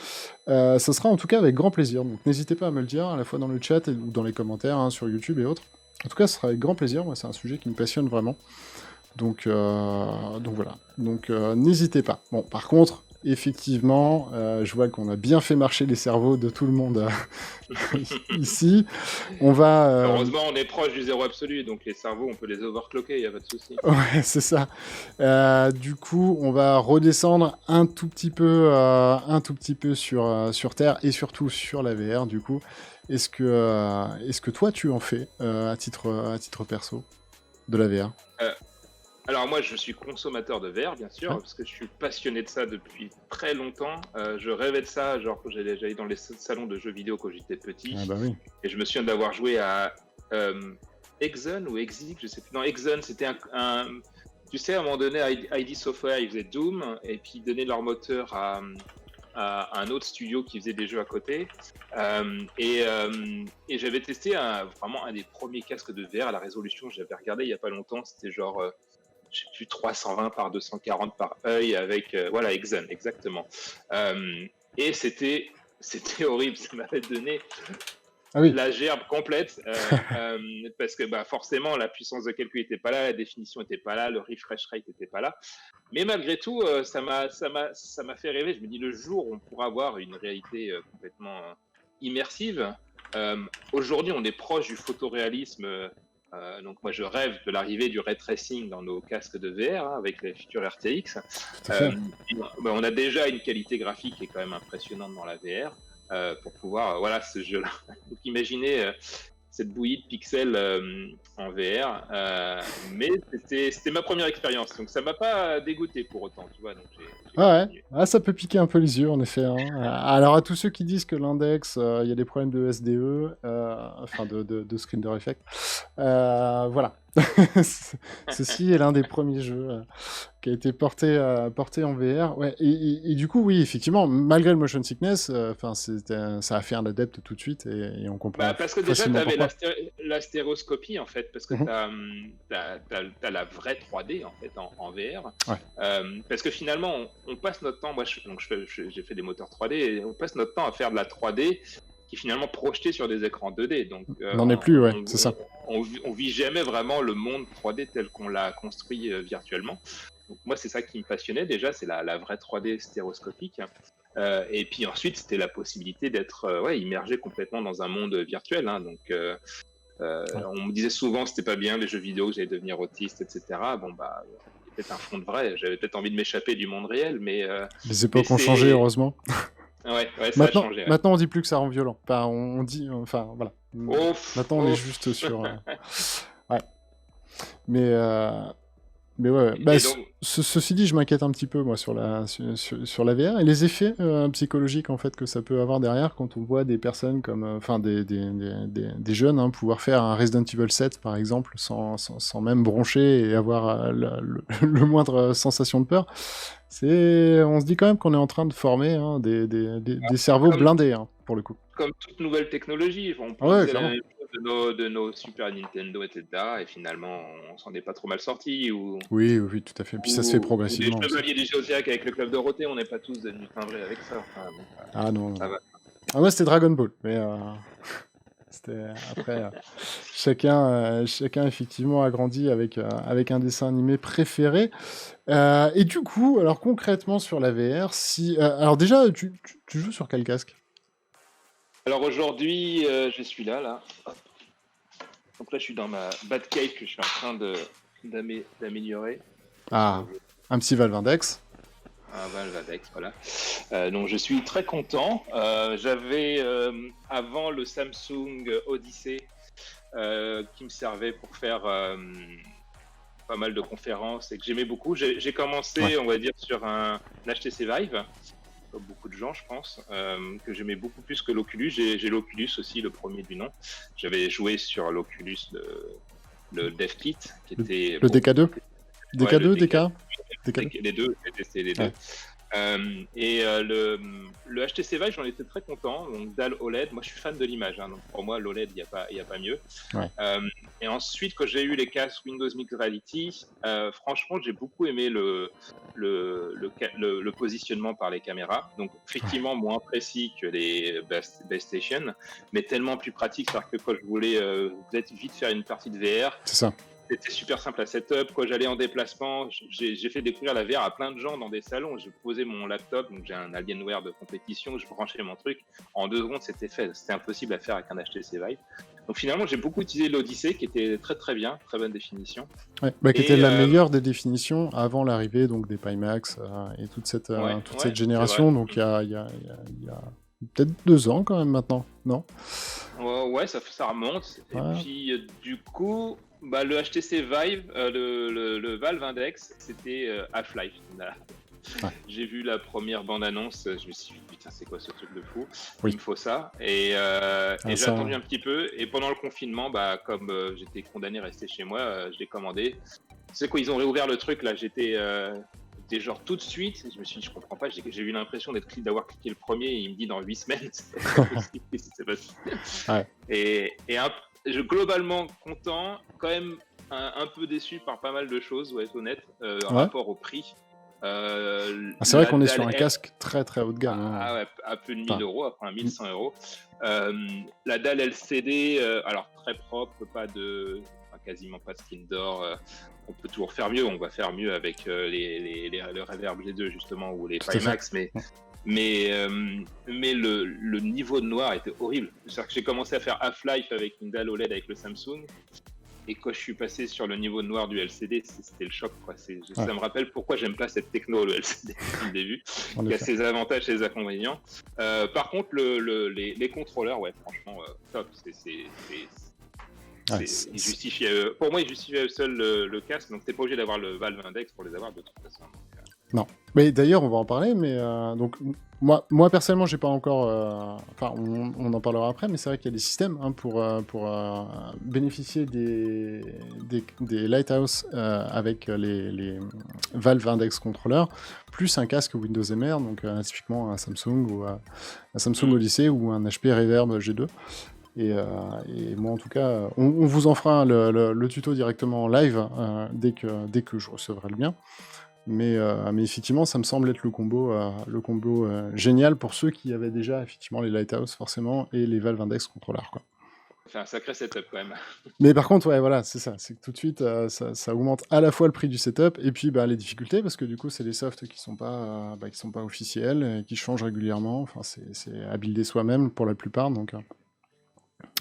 Ce sera en tout cas avec grand plaisir, donc n'hésitez pas à me le dire, à la fois dans le chat ou dans les commentaires, hein, sur YouTube et autres. En tout cas, ce sera avec grand plaisir, moi c'est un sujet qui me passionne vraiment. Donc voilà, donc n'hésitez pas. Bon, par contre, effectivement, je vois qu'on a bien fait marcher les cerveaux de tout le monde ici. On va... Heureusement, on est proche du zéro absolu, donc les cerveaux, on peut les overclocker, il n'y a pas de souci. Ouais, c'est ça. Du coup, on va redescendre un tout petit peu sur Terre, et surtout sur la VR, du coup. Est-ce que toi, tu en fais à titre perso de la VR? Alors moi, je suis consommateur de VR, bien sûr, Ouais. parce que je suis passionné de ça depuis très longtemps. Je rêvais de ça, genre quand j'allais dans les salons de jeux vidéo quand j'étais Ah petit. bah oui. Et je me souviens d'avoir joué à Exxon ou Exig, je sais plus. Non, Exxon, c'était tu sais, à un moment donné, ID Software, ils faisaient Doom, et puis ils donnaient leur moteur à un autre studio qui faisait des jeux à côté. Et j'avais testé vraiment un des premiers casques de VR à la résolution. J'avais regardé il y a pas longtemps, c'était genre, je sais plus, 320 par 240 par œil avec, voilà, Exxon, exactement. Et c'était horrible, ça m'avait donné Ah oui. la gerbe complète, parce que bah, forcément la puissance de calcul n'était pas là, la définition n'était pas là, le refresh rate n'était pas là. Mais malgré tout, ça m'a fait rêver. Je me dis, le jour où on pourra avoir une réalité complètement immersive. Aujourd'hui, on est proche du photoréalisme. Donc moi, je rêve de l'arrivée du ray tracing dans nos casques de VR, hein, avec les futurs RTX. Tout à fait. On a déjà une qualité graphique qui est quand même impressionnante dans la VR. Pour pouvoir, voilà, ce jeu-là. Donc imaginez cette bouillie de pixels en VR, mais c'était ma première expérience, donc ça m'a pas dégoûté pour autant, tu vois, donc j'ai Ah ouais. continué. Ah, ça peut piquer un peu les yeux, en effet, hein. Alors, à tous ceux qui disent que l'index, il y a des problèmes de SDE, enfin de screen door effect, voilà. Ceci est l'un des premiers jeux qui a été porté en VR. Ouais. Et du coup, oui, effectivement, malgré le motion sickness, enfin, ça a fait un adepte tout de suite et on comprend Bah, parce que déjà, tu facilement avais pourquoi. la stéréoscopie, en fait, parce que Mhm. t'as la vraie 3D, en fait, en VR. Ouais. Parce que finalement, on passe notre temps, moi, j'ai fait des moteurs 3D, et on passe notre temps à faire de la 3D qui est finalement projetée sur des écrans 2D. Donc, On n'en est plus, ouais, c'est ça. on vit jamais vraiment le monde 3D tel qu'on l'a construit virtuellement. Donc, moi, c'est ça qui me passionnait déjà, c'est la vraie 3D stéréoscopique. Et puis ensuite, c'était la possibilité d'être immergé complètement dans un monde virtuel, hein. Donc, on me disait souvent que c'était pas bien les jeux vidéo, que j'allais devenir autiste, etc. Bon, bah, il y a peut-être un fond de vrai. J'avais peut-être envie de m'échapper du monde réel, mais Les époques ont changé, heureusement. ouais, ça a Maintenant, changé. Ouais. maintenant, on dit plus que ça rend violent. Enfin, on dit, enfin, voilà. Maintenant, on est Oh. juste sur. Ouais. Mais ouais. Bah, Et donc, ceci dit, je m'inquiète un petit peu, moi, sur la VR et les effets psychologiques, en fait, que ça peut avoir derrière quand on voit des personnes comme, enfin, des jeunes, hein, pouvoir faire un Resident Evil 7, par exemple, sans même broncher et avoir le moindre sensation de peur. On se dit quand même qu'on est en train de former, hein, des cerveaux comme, blindés, hein, pour le coup. comme toute nouvelle technologie, on Ah ouais, disait la clairement. même chose de nos Super Nintendo, etc. Et finalement, on s'en est pas trop mal sorti. Oui, oui, tout à fait. Puis ça se fait Ou des progressivement aussi. chevaliers du Zodiac avec le club Dorothée, on n'est pas tous devenus timbrés avec ça. Enfin, bon, Ah non. ça va. Ah, moi, c'était Dragon Ball, mais c'était après. Chacun effectivement a grandi avec un dessin animé préféré. Et du coup, alors concrètement sur la VR, alors déjà, tu joues sur quel casque? Alors aujourd'hui, je suis là. Donc là, je suis dans ma Batcave que je suis en train d'améliorer. Ah, un petit Valve Index. Un Valve Index, voilà. Donc je suis très content. J'avais avant le Samsung Odyssey qui me servait pour faire pas mal de conférences et que j'aimais beaucoup. J'ai commencé, Ouais. on va dire, sur un HTC Vive, comme beaucoup de gens, je pense, que j'aimais beaucoup plus que l'Oculus. J'ai l'Oculus aussi, le premier du nom. J'avais joué sur l'Oculus, le DevKit, qui était... Le DK2? Ouais, DK2, le DK? DK. Les deux, j'ai testé les deux. Ouais. Le HTC Vive, j'en étais très content. Donc dalle OLED, moi je suis fan de l'image, hein, donc pour moi l'OLED, il n'y a pas mieux. Ouais. Et ensuite, quand j'ai eu les casques Windows Mixed Reality, franchement, j'ai beaucoup aimé le positionnement par les caméras. Donc effectivement, moins précis que les Base Station, mais tellement plus pratique, c'est-à-dire que quand je voulais vite faire une partie de VR, C'est ça. c'était super simple à setup. Quand j'allais en déplacement, j'ai fait découvrir la VR à plein de gens dans des salons. J'ai posé mon laptop, donc j'ai un Alienware de compétition, je branchais mon truc. En 2 secondes, c'était fait. C'était impossible à faire avec un HTC Vive. Donc finalement, j'ai beaucoup utilisé l'Odyssey, qui était très très bien, très bonne définition. Ouais, qui était la meilleure des définitions avant l'arrivée donc des Pimax et toute cette génération. Donc il y a peut-être 2 ans quand même maintenant, non? Ouais, ça remonte. Ouais. Et puis du coup, Bah, le HTC Vive, le Valve Index, c'était Half-Life. Voilà. Ouais. J'ai vu la première bande-annonce, je me suis dit putain c'est quoi ce truc de fou, Oui. il me faut ça. Et j'ai ça- attendu un petit peu, et pendant le confinement, bah, comme j'étais condamné à rester chez moi, je l'ai commandé. Tu sais quoi, ils ont réouvert le truc là, j'étais genre tout de suite, je me suis dit je comprends pas, j'ai eu l'impression d'avoir cliqué le premier, et il me dit dans 8 semaines, c'est pas possible, qu'est-ce qui s'est passé. Ouais. Et globalement content, quand même un peu déçu par pas mal de choses, ouais, être honnête, rapport au prix. C'est vrai qu'on est dalle sur un casque très très haut de gamme. Ah ouais, à plus de 1000 euros, après 1100 euros. La dalle LCD, alors très propre, quasiment pas de skin d'or. On peut toujours faire mieux, on va faire mieux avec le Reverb G2 justement, ou les Pimax, mais le niveau de noir était horrible. C'est-à-dire que j'ai commencé à faire Half-Life avec une dalle OLED avec le Samsung, et quand je suis passé sur le niveau de noir du LCD, c'était le choc, quoi. Ça me rappelle pourquoi j'aime pas cette techno, le LCD, depuis le début. Il y a ses avantages et ses inconvénients. Par contre, les contrôleurs, ouais, franchement, top. Pour moi, ils justifient à eux seuls le casque, donc t'es pas obligé d'avoir le Valve Index pour les avoir de toute façon. Non. Mais d'ailleurs, on va en parler, mais donc moi personnellement, j'ai pas encore. Enfin, on en parlera après, mais c'est vrai qu'il y a des systèmes pour bénéficier des Lighthouse avec les Valve Index Controller, plus un casque Windows MR, donc typiquement un Samsung ou un Samsung Odyssey ou un HP Reverb G2. Et moi, en tout cas, on vous en fera le tuto directement en live dès que je recevrai le mien. Mais effectivement, ça me semble être le combo génial pour ceux qui avaient déjà effectivement les Lighthouse forcément et les Valve Index Controller, quoi. C'est un sacré setup quand même. Mais par contre, ouais, voilà, c'est ça. C'est que tout de suite, ça augmente à la fois le prix du setup et puis les difficultés, parce que du coup, c'est des softs qui sont pas officiels, et qui changent régulièrement. Enfin, c'est à builder soi-même pour la plupart, donc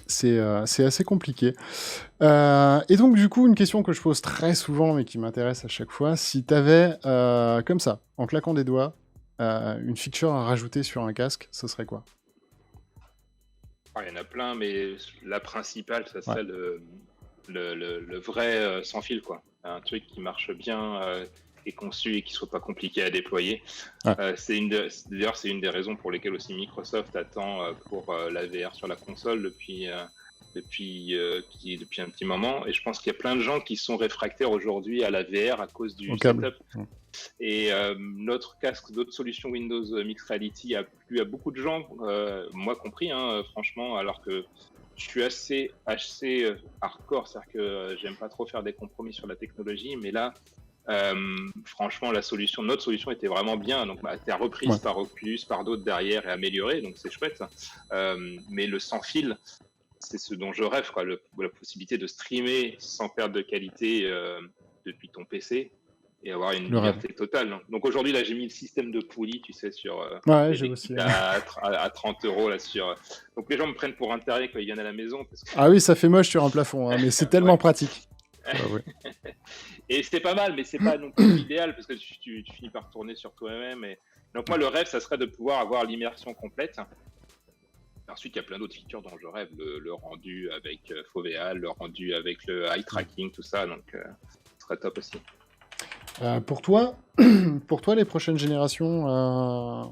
c'est assez compliqué. Et donc, du coup, une question que je pose très souvent, mais qui m'intéresse à chaque fois, si tu avais, comme ça, en claquant des doigts, une feature à rajouter sur un casque, ce serait quoi ? Il y en a plein, mais la principale, ça serait le vrai sans fil, quoi. Un truc qui marche bien, qui est conçu et qui soit pas compliqué à déployer. D'ailleurs, c'est une des raisons pour lesquelles aussi Microsoft attend pour la VR sur la console depuis un petit moment. Et je pense qu'il y a plein de gens qui sont réfractaires aujourd'hui à la VR à cause du setup. Et notre casque, d'autres solutions Windows Mixed Reality a plu à beaucoup de gens, moi compris, franchement, alors que je suis assez hardcore, c'est-à-dire que j'aime pas trop faire des compromis sur la technologie, mais là, franchement, notre solution était vraiment bien. Donc, elle a été reprise par Oculus, par d'autres derrière et améliorée, donc c'est chouette. Mais le sans fil, c'est ce dont je rêve, quoi, la possibilité de streamer sans perte de qualité depuis ton PC et avoir une liberté totale. Donc aujourd'hui, là, j'ai mis le système de poulie, tu sais, sur j'ai aussi, à 30 euros là sur. Donc les gens me prennent pour un taré quand ils viennent à la maison. Parce que... Ah oui, ça fait moche sur un plafond, mais c'est tellement pratique. Et c'était pas mal, mais c'est pas non plus l'idéal parce que tu finis par tourner sur toi-même. Donc moi, le rêve, ça serait de pouvoir avoir l'immersion complète. Ensuite, il y a plein d'autres features dont je rêve, le rendu avec Foveal, le rendu avec le eye tracking, tout ça, donc ce serait top aussi. Pour toi, les prochaines générations,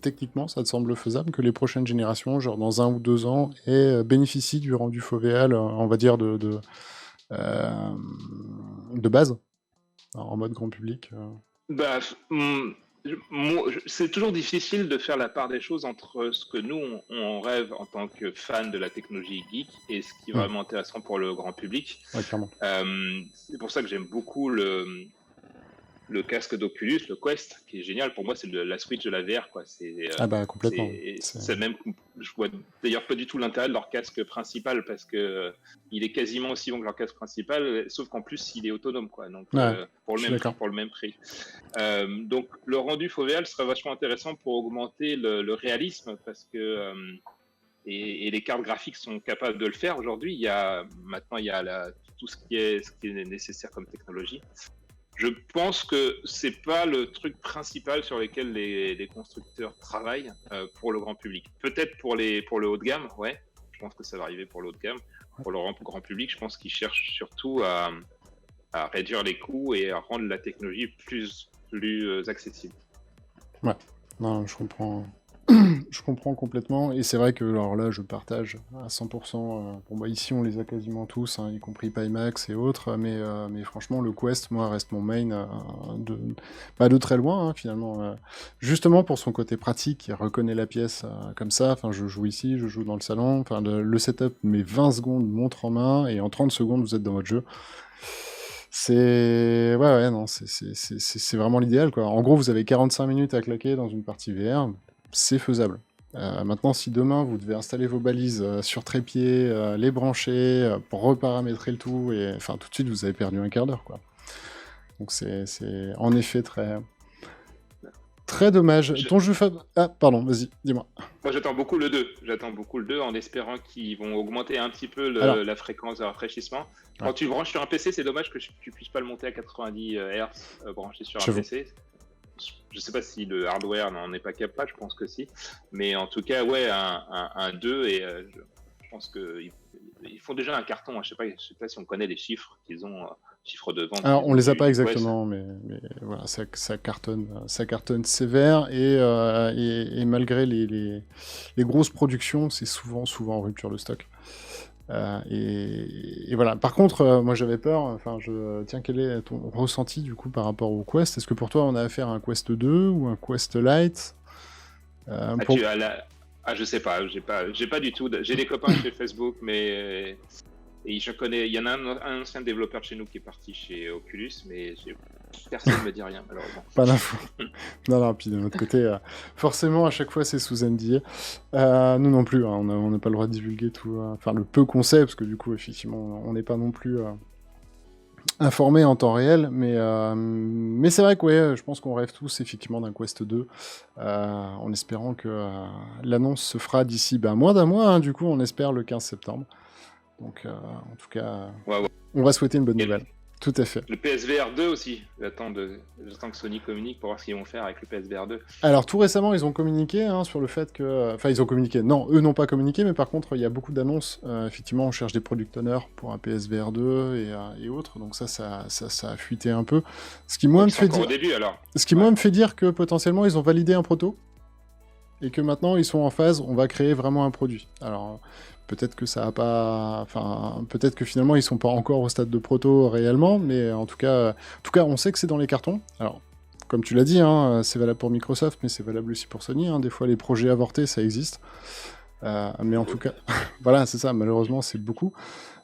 techniquement, ça te semble faisable que les prochaines générations, genre dans 1 ou 2 ans, bénéficient du rendu Foveal, on va dire de base, en mode grand public c'est toujours difficile de faire la part des choses entre ce que nous, on rêve en tant que fan de la technologie geek et ce qui est vraiment intéressant pour le grand public. Ouais, clairement. C'est pour ça que j'aime beaucoup le casque d'Oculus, le Quest, qui est génial. Pour moi, c'est la Switch de la VR, quoi. Complètement. C'est même, je vois d'ailleurs pas du tout l'intérêt de leur casque principal parce que il est quasiment aussi bon que leur casque principal, sauf qu'en plus, il est autonome, quoi. Donc, pour le même prix. Donc, le rendu Foveal serait vachement intéressant pour augmenter le réalisme parce que et les cartes graphiques sont capables de le faire aujourd'hui. Maintenant, il y a tout ce qui est nécessaire comme technologie. Je pense que c'est pas le truc principal sur lequel les constructeurs travaillent pour le grand public. Peut-être pour le haut de gamme, ouais. Je pense que ça va arriver pour le haut de gamme. pour le grand public, je pense qu'ils cherchent surtout à réduire les coûts et à rendre la technologie plus accessible. Ouais, non, je comprends. Je comprends complètement, et c'est vrai que alors là je partage à 100%. Bon bah ici on les a quasiment tous, hein, y compris Pimax et autres, mais franchement le Quest moi reste mon main de très loin, hein, finalement, justement pour son côté pratique, il reconnaît la pièce comme ça. Enfin je joue ici, je joue dans le salon, enfin le setup met 20 secondes montre en main et en 30 secondes vous êtes dans votre jeu. Ouais, non, c'est vraiment l'idéal, quoi. En gros, vous avez 45 minutes à claquer dans une partie VR, c'est faisable. Maintenant, si demain vous devez installer vos balises sur trépied, les brancher, pour reparamétrer le tout, et enfin tout de suite vous avez perdu un quart d'heure, quoi. Donc c'est en effet très dommage. Ton jeu Ah, pardon, vas-y, dis-moi. Moi, j'attends beaucoup le 2. J'attends beaucoup le 2 en espérant qu'ils vont augmenter un petit peu la fréquence de rafraîchissement. Quand tu le branches sur un PC, c'est dommage que tu puisses pas le monter à 90 Hz branché sur un PC. Je sais pas si le hardware n'en est pas capable, je pense que si. Mais en tout cas, ouais, un 2, et je pense qu'ils font déjà un carton. Je sais pas si on connaît les chiffres qu'ils ont. Chiffres de vente. Alors, on les a pas exactement, mais voilà, ça cartonne sévère, et malgré les grosses productions, c'est souvent en rupture de stock. Et voilà. Par contre, moi j'avais peur. Enfin, tiens, quel est ton ressenti du coup par rapport au Quest? Est-ce que pour toi on a affaire à un Quest 2 ou un Quest Lite? Je sais pas. J'ai pas du tout. J'ai des copains chez Facebook, mais et il y en a un ancien développeur chez nous qui est parti chez Oculus, mais personne ne me dit rien, malheureusement. Pas d'info. Non, puis de notre côté, forcément, à chaque fois, c'est sous NDA. Nous non plus, hein, on n'a pas le droit de divulguer tout, enfin, le peu qu'on sait, parce que du coup, effectivement, on n'est pas non plus informé en temps réel, mais c'est vrai que ouais, je pense qu'on rêve tous, effectivement, d'un Quest 2, en espérant que l'annonce se fera d'ici moins d'un mois, hein, du coup, on espère le 15 septembre. Donc, en tout cas, on va souhaiter une bonne nouvelle. Tout à fait. Le PSVR 2 aussi. J'attends que Sony communique pour voir ce qu'ils vont faire avec le PSVR 2. Alors, tout récemment, ils ont communiqué sur le fait que... Enfin, ils ont communiqué. Non, eux n'ont pas communiqué, mais par contre, il y a beaucoup d'annonces. Effectivement, on cherche des product owners pour un PSVR 2 et autres. Donc ça a fuité un peu. Ce qui, moi, me fait dire... au début, alors. Ce qui, moi, me fait dire que potentiellement, ils ont validé un proto. Et que maintenant, ils sont en phase. On va créer vraiment un produit. Alors... Peut-être que ça a pas... Enfin, peut-être que finalement, ils sont pas encore au stade de proto réellement, mais en tout cas, on sait que c'est dans les cartons. Alors, comme tu l'as dit, hein, c'est valable pour Microsoft, mais c'est valable aussi pour Sony. Hein. Des fois, les projets avortés, ça existe. Mais en tout cas, voilà, c'est ça. Malheureusement, c'est beaucoup.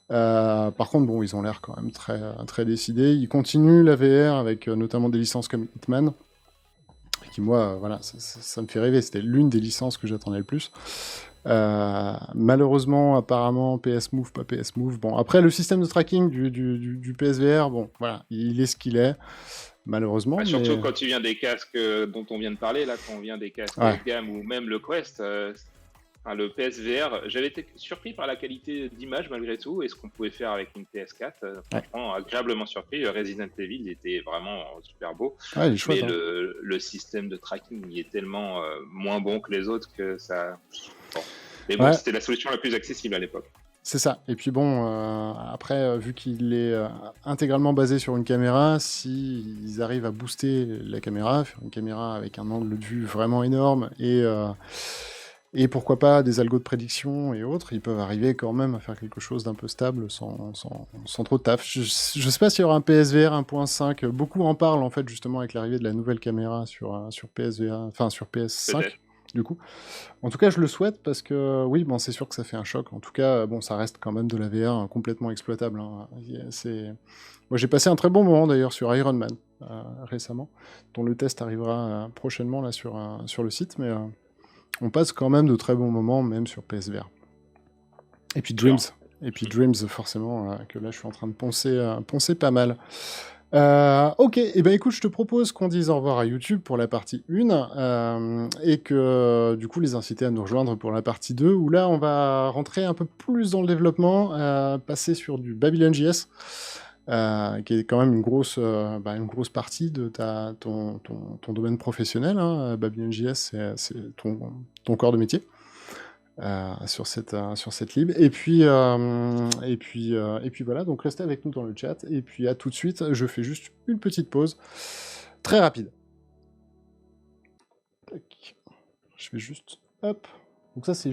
Par contre, bon, ils ont l'air quand même très, très décidés. Ils continuent la VR avec notamment des licences comme Hitman, qui, moi, voilà, ça me fait rêver. C'était l'une des licences que j'attendais le plus. Malheureusement, apparemment, PS Move, pas PS Move. Bon, après, le système de tracking du PSVR, bon, voilà, il est ce qu'il est, malheureusement. Surtout quand tu viens des casques dont on vient de parler, là, quand on vient des casques de gamme ou même le Quest, le PSVR, j'avais été surpris par la qualité d'image malgré tout et ce qu'on pouvait faire avec une PS4. Franchement, agréablement surpris. Resident Evil était vraiment super beau. Ouais, il est chouette, mais le système de tracking il est tellement moins bon que les autres que ça... Bon. Mais bon, c'était la solution la plus accessible à l'époque. C'est ça. Et puis bon, après, vu qu'il est intégralement basé sur une caméra, s'ils arrivent à booster la caméra, faire une caméra avec un angle de vue vraiment énorme et pourquoi pas des algos de prédiction et autres, ils peuvent arriver quand même à faire quelque chose d'un peu stable sans trop de taf. Je sais pas s'il y aura un PSVR 1.5. Beaucoup en parlent en fait justement avec l'arrivée de la nouvelle caméra sur PSVR, enfin sur PS5. Du coup, en tout cas, je le souhaite parce que oui, bon, c'est sûr que ça fait un choc. En tout cas, bon, ça reste quand même de la VR complètement exploitable. Hein. Moi, j'ai passé un très bon moment d'ailleurs sur Iron Man récemment, dont le test arrivera prochainement là sur le site, mais on passe quand même de très bons moments même sur PSVR. Et puis Dreams, forcément, que là, je suis en train de poncer pas mal. Ok, et ben écoute, je te propose qu'on dise au revoir à YouTube pour la partie 1 et que du coup les inciter à nous rejoindre pour la partie 2 où là on va rentrer un peu plus dans le développement, passer sur du Babylon.js qui est quand même une grosse partie de ton domaine professionnel. Hein. Babylon.js c'est ton corps de métier. sur cette lib. Et puis voilà, donc restez avec nous dans le chat. Et puis à tout de suite. Je fais juste une petite pause très rapide. Tac. Je fais juste hop. Donc ça c'est